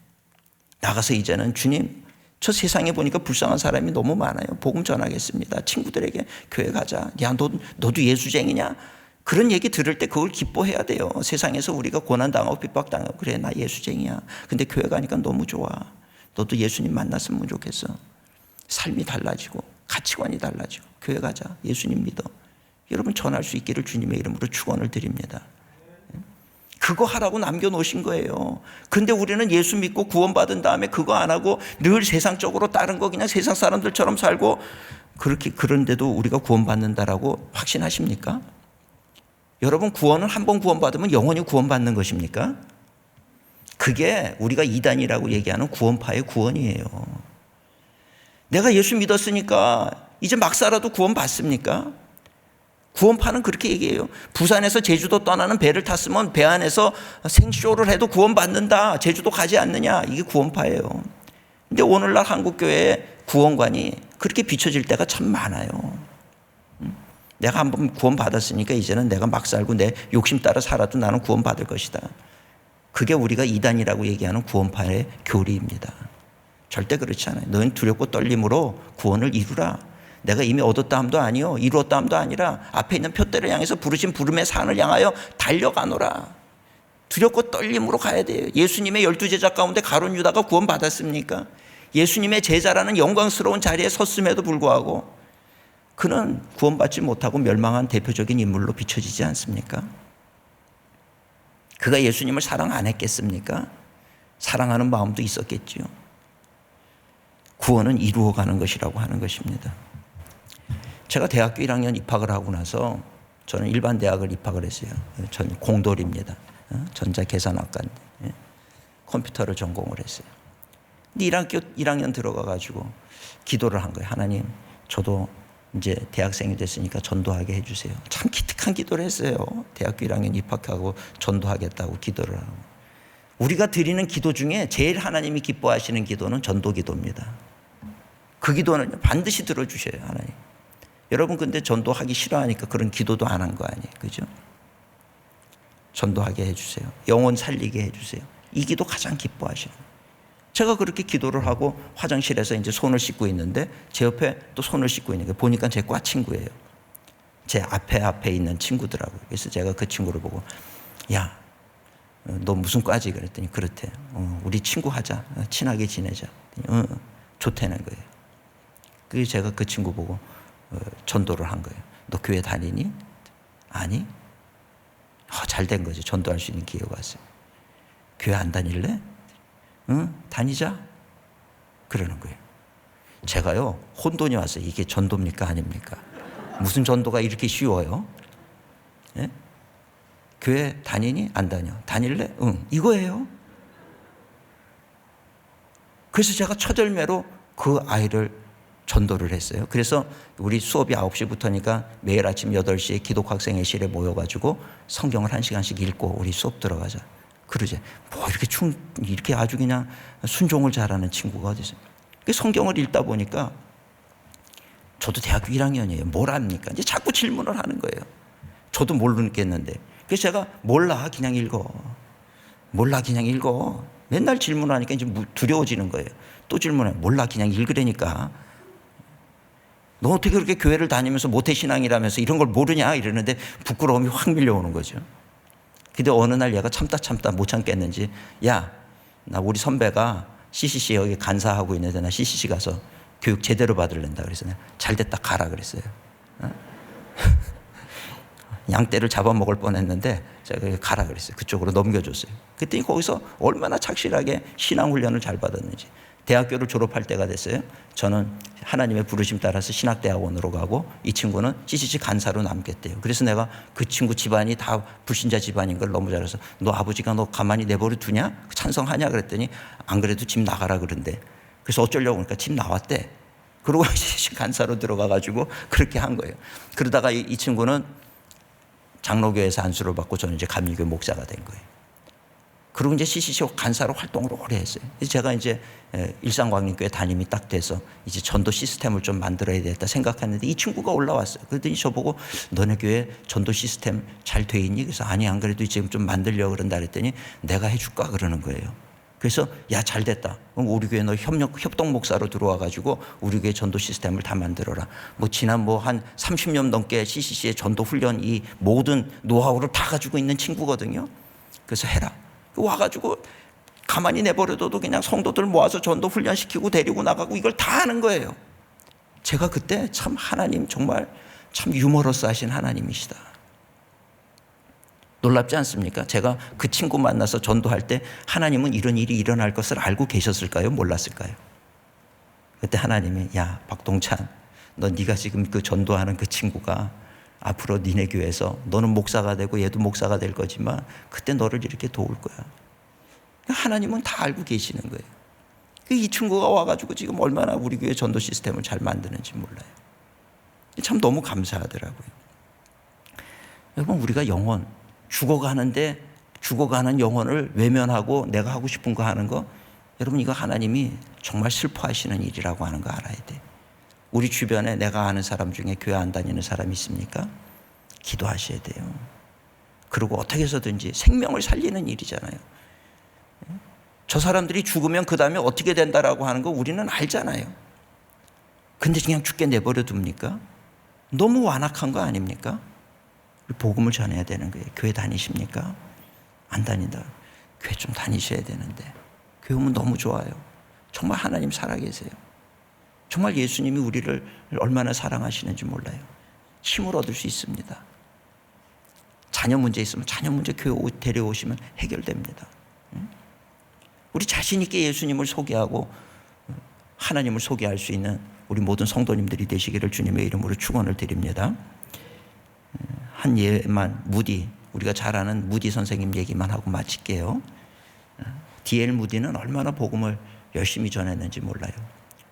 [SPEAKER 1] 나가서 이제는 주님, 저 세상에 보니까 불쌍한 사람이 너무 많아요. 복음 전하겠습니다. 친구들에게 교회 가자. 야, 너도 예수쟁이냐? 그런 얘기 들을 때 그걸 기뻐해야 돼요. 세상에서 우리가 고난당하고 핍박당하고 그래, 나 예수쟁이야. 근데 교회 가니까 너무 좋아. 너도 예수님 만났으면 좋겠어. 삶이 달라지고 가치관이 달라지고 교회 가자. 예수님 믿어. 여러분 전할 수 있기를 주님의 이름으로 축원을 드립니다. 그거 하라고 남겨놓으신 거예요. 근데 우리는 예수 믿고 구원받은 다음에 그거 안 하고 늘 세상적으로 다른 거 그냥 세상 사람들처럼 살고 그렇게 그런데도 우리가 구원받는다라고 확신하십니까? 여러분, 구원은 한 번 구원받으면 영원히 구원받는 것입니까? 그게 우리가 이단이라고 얘기하는 구원파의 구원이에요. 내가 예수 믿었으니까 이제 막 살아도 구원받습니까? 구원파는 그렇게 얘기해요. 부산에서 제주도 떠나는 배를 탔으면 배 안에서 생쇼를 해도 구원받는다. 제주도 가지 않느냐. 이게 구원파예요. 근데 오늘날 한국교회의 구원관이 그렇게 비춰질 때가 참 많아요. 내가 한번 구원받았으니까 이제는 내가 막 살고 내 욕심 따라 살아도 나는 구원받을 것이다. 그게 우리가 이단이라고 얘기하는 구원파의 교리입니다. 절대 그렇지 않아요. 너희는 두렵고 떨림으로 구원을 이루라. 내가 이미 얻었다 함도 아니요 이루었다 함도 아니라 앞에 있는 표대를 향해서 부르신 부름의 산을 향하여 달려가노라. 두렵고 떨림으로 가야 돼요. 예수님의 12제자 가운데 가룟 유다가 구원받았습니까? 예수님의 제자라는 영광스러운 자리에 섰음에도 불구하고 그는 구원받지 못하고 멸망한 대표적인 인물로 비춰지지 않습니까? 그가 예수님을 사랑 안 했겠습니까? 사랑하는 마음도 있었겠지요. 구원은 이루어가는 것이라고 하는 것입니다. 제가 대학교 1학년 입학을 하고 나서 저는 일반 대학을 입학을 했어요. 전 공돌입니다. 전자계산학과인데 컴퓨터를 전공을 했어요. 근데 1학년 들어가가지고 기도를 한 거예요. 하나님, 저도 이제 대학생이 됐으니까 전도하게 해주세요. 참 기특한 기도를 했어요. 대학교 1학년 입학하고 전도하겠다고 기도를 하고. 우리가 드리는 기도 중에 제일 하나님이 기뻐하시는 기도는 전도 기도입니다. 그 기도는 반드시 들어주셔요, 하나님. 여러분, 근데 전도하기 싫어하니까 그런 기도도 안 한 거 아니에요, 그죠? 전도하게 해주세요. 영혼 살리게 해주세요. 이 기도 가장 기뻐하시는. 제가 그렇게 기도를 하고 화장실에서 이제 손을 씻고 있는데 제 옆에 또 손을 씻고 있는 게 보니까 제 과 친구예요. 제 앞에 있는 친구더라고요. 그래서 제가 그 친구를 보고, 야, 너 무슨 과지? 그랬더니 그렇대. 우리 친구 하자. 친하게 지내자. 좋다는 거예요. 그래서 제가 그 친구 보고 전도를 한 거예요. 너 교회 다니니? 아니. 잘 된 거죠. 전도할 수 있는 기회가 왔어요. 교회 안 다닐래? 응? 다니자. 그러는 거예요. 제가요, 혼돈이 왔어요. 이게 전도입니까? 아닙니까? 무슨 전도가 이렇게 쉬워요? 예? 교회 다니니? 안 다녀. 다닐래? 응. 이거예요. 그래서 제가 첫 열매로 그 아이를 전도를 했어요. 그래서 우리 수업이 9시부터니까 매일 아침 8시에 기독학생회실에 모여가지고 성경을 1시간씩 읽고 우리 수업 들어가자. 그러지. 뭐 이렇게 아주 그냥 순종을 잘하는 친구가 어디 있어요. 성경을 읽다 보니까 저도 대학교 1학년이에요. 뭘 합니까? 이제 자꾸 질문을 하는 거예요. 저도 모르겠는데. 그래서 제가 몰라, 그냥 읽어. 몰라, 그냥 읽어. 맨날 질문하니까 이제 두려워지는 거예요. 또 질문해. 몰라, 그냥 읽으라니까. 너 어떻게 그렇게 교회를 다니면서 모태신앙이라면서 이런 걸 모르냐? 이러는데 부끄러움이 확 밀려오는 거죠. 근데 어느 날 얘가 참다 못 참겠는지, 야, 나 우리 선배가 CCC 여기 간사하고 있는데 나 CCC 가서 교육 제대로 받으려다. 그래서 내가 잘됐다 가라 그랬어요. 양떼를 잡아먹을 뻔했는데 제가 가라 그랬어요. 그쪽으로 넘겨줬어요. 그랬더니 거기서 얼마나 착실하게 신앙훈련을 잘 받았는지. 대학교를 졸업할 때가 됐어요. 저는 하나님의 부르심 따라서 신학대학원으로 가고 이 친구는 CCC 간사로 남겠대요. 그래서 내가 그 친구 집안이 다 불신자 집안인 걸 너무 잘 알아서 너 아버지가 너 가만히 내버려 두냐? 찬성하냐? 그랬더니 안 그래도 집 나가라 그런대. 그래서 어쩌려고 그러니까 집 나왔대. 그러고 CCC 간사로 들어가가지고 그렇게 한 거예요. 그러다가 이 친구는 장로교에서 안수를 받고 저는 이제 감리교 목사가 된 거예요. 그리고 이제 CCC 간사로 활동을 오래 했어요. 제가 이제 일산광림교회 담임이 딱 돼서 이제 전도 시스템을 좀 만들어야 되겠다 생각했는데 이 친구가 올라왔어요. 그랬더니 저보고 너네 교회 전도 시스템 잘 돼 있니? 그래서 아니 안 그래도 지금 좀 만들려고 그런다 그랬더니 내가 해줄까 그러는 거예요. 그래서 야 잘 됐다. 그럼 우리 교회 너 협동 목사로 들어와 가지고 우리 교회 전도 시스템을 다 만들어라. 뭐 지난 한 30년 넘게 CCC의 전도 훈련 이 모든 노하우를 다 가지고 있는 친구거든요. 그래서 해라. 와가지고 가만히 내버려둬도 그냥 성도들 모아서 전도 훈련시키고 데리고 나가고 이걸 다 하는 거예요. 제가 그때 참 하나님 정말 참 유머러스 하신 하나님이시다. 놀랍지 않습니까? 제가 그 친구 만나서 전도할 때 하나님은 이런 일이 일어날 것을 알고 계셨을까요? 몰랐을까요? 그때 하나님이 야 박동찬 너 네가 지금 그 전도하는 그 친구가 앞으로 니네 교회에서 너는 목사가 되고 얘도 목사가 될 거지만 그때 너를 이렇게 도울 거야. 하나님은 다 알고 계시는 거예요. 이 친구가 와가지고 지금 얼마나 우리 교회 전도 시스템을 잘 만드는지 몰라요. 참 너무 감사하더라고요. 여러분 우리가 영혼 죽어가는 영혼을 외면하고 내가 하고 싶은 거 하는 거 여러분 이거 하나님이 정말 슬퍼하시는 일이라고 하는 거 알아야 돼. 우리 주변에 내가 아는 사람 중에 교회 안 다니는 사람이 있습니까? 기도하셔야 돼요. 그리고 어떻게 해서든지 생명을 살리는 일이잖아요. 저 사람들이 죽으면 그 다음에 어떻게 된다라고 하는 거 우리는 알잖아요. 근데 그냥 죽게 내버려 둡니까? 너무 완악한 거 아닙니까? 복음을 전해야 되는 거예요. 교회 다니십니까? 안 다닌다. 교회 좀 다니셔야 되는데. 교회 오면 너무 좋아요. 정말 하나님 살아계세요. 정말 예수님이 우리를 얼마나 사랑하시는지 몰라요. 힘을 얻을 수 있습니다. 자녀 문제 있으면 자녀 문제 교회 데려오시면 해결됩니다. 우리 자신 있게 예수님을 소개하고 하나님을 소개할 수 있는 우리 모든 성도님들이 되시기를 주님의 이름으로 축원을 드립니다. 한 예만 우리가 잘 아는 무디 선생님 얘기만 하고 마칠게요. D.L. 무디는 얼마나 복음을 열심히 전했는지 몰라요.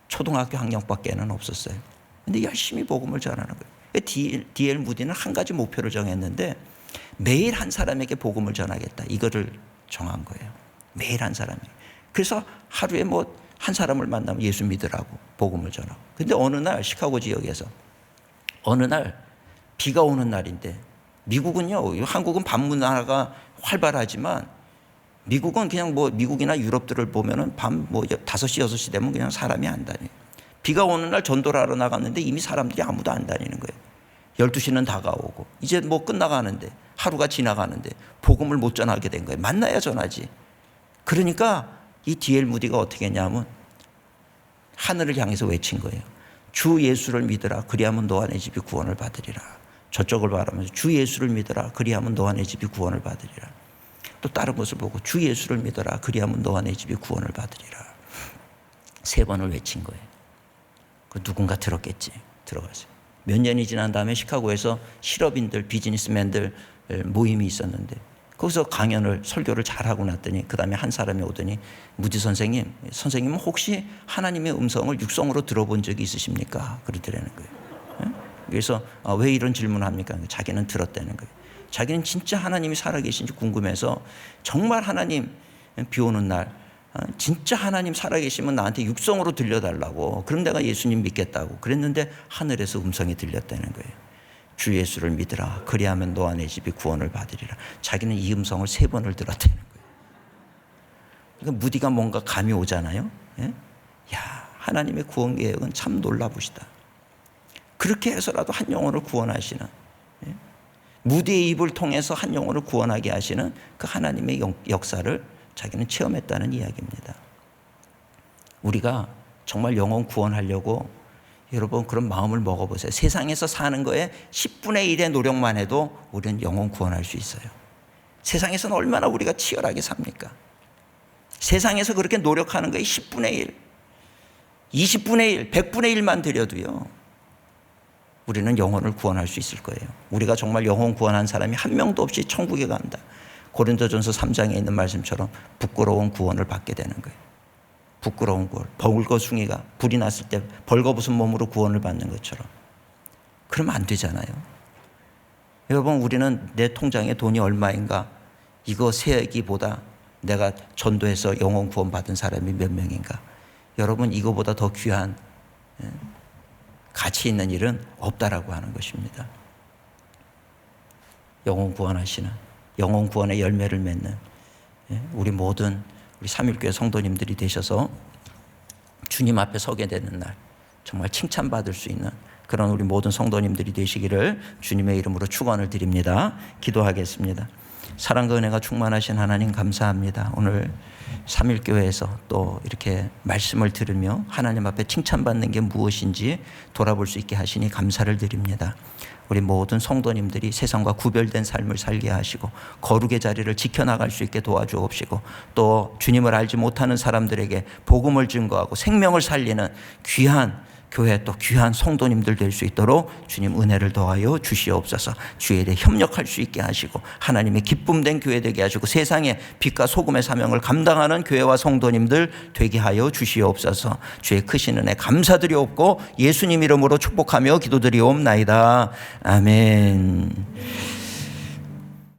[SPEAKER 1] 초등학교 학력밖에는 없었어요. 근데 열심히 복음을 전하는 거예요. D.L. 무디는 한 가지 목표를 정했는데 매일 한 사람에게 복음을 전하겠다. 이거를 정한 거예요. 매일 한 사람에게. 그래서 하루에 한 사람을 만나면 예수 믿으라고 복음을 전하고. 근데 어느 날 시카고 지역에서 어느 날 비가 오는 날인데 미국은요, 한국은 밤 문화가 활발하지만 미국은 그냥 미국이나 유럽들을 보면은 밤 5시, 6시 되면 그냥 사람이 안 다녀요. 비가 오는 날 전도를 하러 나갔는데 이미 사람들이 아무도 안 다니는 거예요. 12시는 다가오고 이제 끝나가는데 하루가 지나가는데 복음을 못 전하게 된 거예요. 만나야 전하지. 그러니까 이 D.L. 무디가 어떻게 했냐면 하늘을 향해서 외친 거예요. 주 예수를 믿으라. 그리하면 너와 내 집이 구원을 받으리라. 저쪽을 바라면서 주 예수를 믿으라. 그리하면 너와 내 집이 구원을 받으리라. 또 다른 것을 보고 주 예수를 믿어라. 그리하면 너와 내 집이 구원을 받으리라. 3번을 외친 거예요. 그 누군가 들었겠지. 들어가서 몇 년이 지난 다음에 시카고에서 실업인들, 비즈니스맨들 모임이 있었는데 거기서 설교를 잘하고 났더니 그 다음에 한 사람이 오더니 무디 선생님은 혹시 하나님의 음성을 육성으로 들어본 적이 있으십니까? 그러더라는 거예요. 그래서 왜 이런 질문을 합니까? 자기는 들었다는 거예요. 자기는 진짜 하나님이 살아계신지 궁금해서 정말 하나님 비 오는 날 진짜 하나님 살아계시면 나한테 육성으로 들려달라고, 그럼 내가 예수님 믿겠다고 그랬는데 하늘에서 음성이 들렸다는 거예요. 주 예수를 믿으라. 그리하면 너와 내 집이 구원을 받으리라. 자기는 이 음성을 3번을 들었다는 거예요. 그러니까 무디가 뭔가 감이 오잖아요. 예? 야, 하나님의 구원 계획은 참 놀라보시다. 그렇게 해서라도 한 영혼을 구원하시는, 예? 무디의 입을 통해서 한 영혼을 구원하게 하시는 그 하나님의 역사를 자기는 체험했다는 이야기입니다. 우리가 정말 영혼 구원하려고 여러분 그런 마음을 먹어보세요. 세상에서 사는 거에 10분의 1의 노력만 해도 우리는 영혼 구원할 수 있어요. 세상에서는 얼마나 우리가 치열하게 삽니까? 세상에서 그렇게 노력하는 거에 10분의 1, 20분의 1, 100분의 1만 들여도요, 우리는 영혼을 구원할 수 있을 거예요. 우리가 정말 영혼 구원한 사람이 한 명도 없이 천국에 간다. 고린도전서 3장에 있는 말씀처럼 부끄러운 구원을 받게 되는 거예요. 부끄러운 구원. 벌거숭이가 불이 났을 때 벌거벗은 몸으로 구원을 받는 것처럼. 그러면 안 되잖아요. 여러분, 우리는 내 통장에 돈이 얼마인가, 이거 세기보다 내가 전도해서 영혼 구원 받은 사람이 몇 명인가. 여러분, 이거보다 더 귀한 가치 있는 일은 없다라고 하는 것입니다. 영혼 구원하시는, 영혼 구원의 열매를 맺는 우리 모든 우리 삼일교회 성도님들이 되셔서 주님 앞에 서게 되는 날 정말 칭찬받을 수 있는 그런 우리 모든 성도님들이 되시기를 주님의 이름으로 축원을 드립니다. 기도하겠습니다. 사랑과 은혜가 충만하신 하나님 감사합니다. 오늘 삼일교회에서 또 이렇게 말씀을 들으며 하나님 앞에 칭찬받는 게 무엇인지 돌아볼 수 있게 하시니 감사를 드립니다. 우리 모든 성도님들이 세상과 구별된 삶을 살게 하시고 거룩의 자리를 지켜나갈 수 있게 도와주옵시고, 또 주님을 알지 못하는 사람들에게 복음을 증거하고 생명을 살리는 귀한 교회, 또 귀한 성도님들 될 수 있도록 주님 은혜를 더하여 주시옵소서. 주의 일에 협력할 수 있게 하시고 하나님의 기쁨된 교회 되게 하시고 세상의 빛과 소금의 사명을 감당하는 교회와 성도님들 되게 하여 주시옵소서. 주의 크신 은혜 감사드리옵고 예수님 이름으로 축복하며 기도드리옵나이다. 아멘.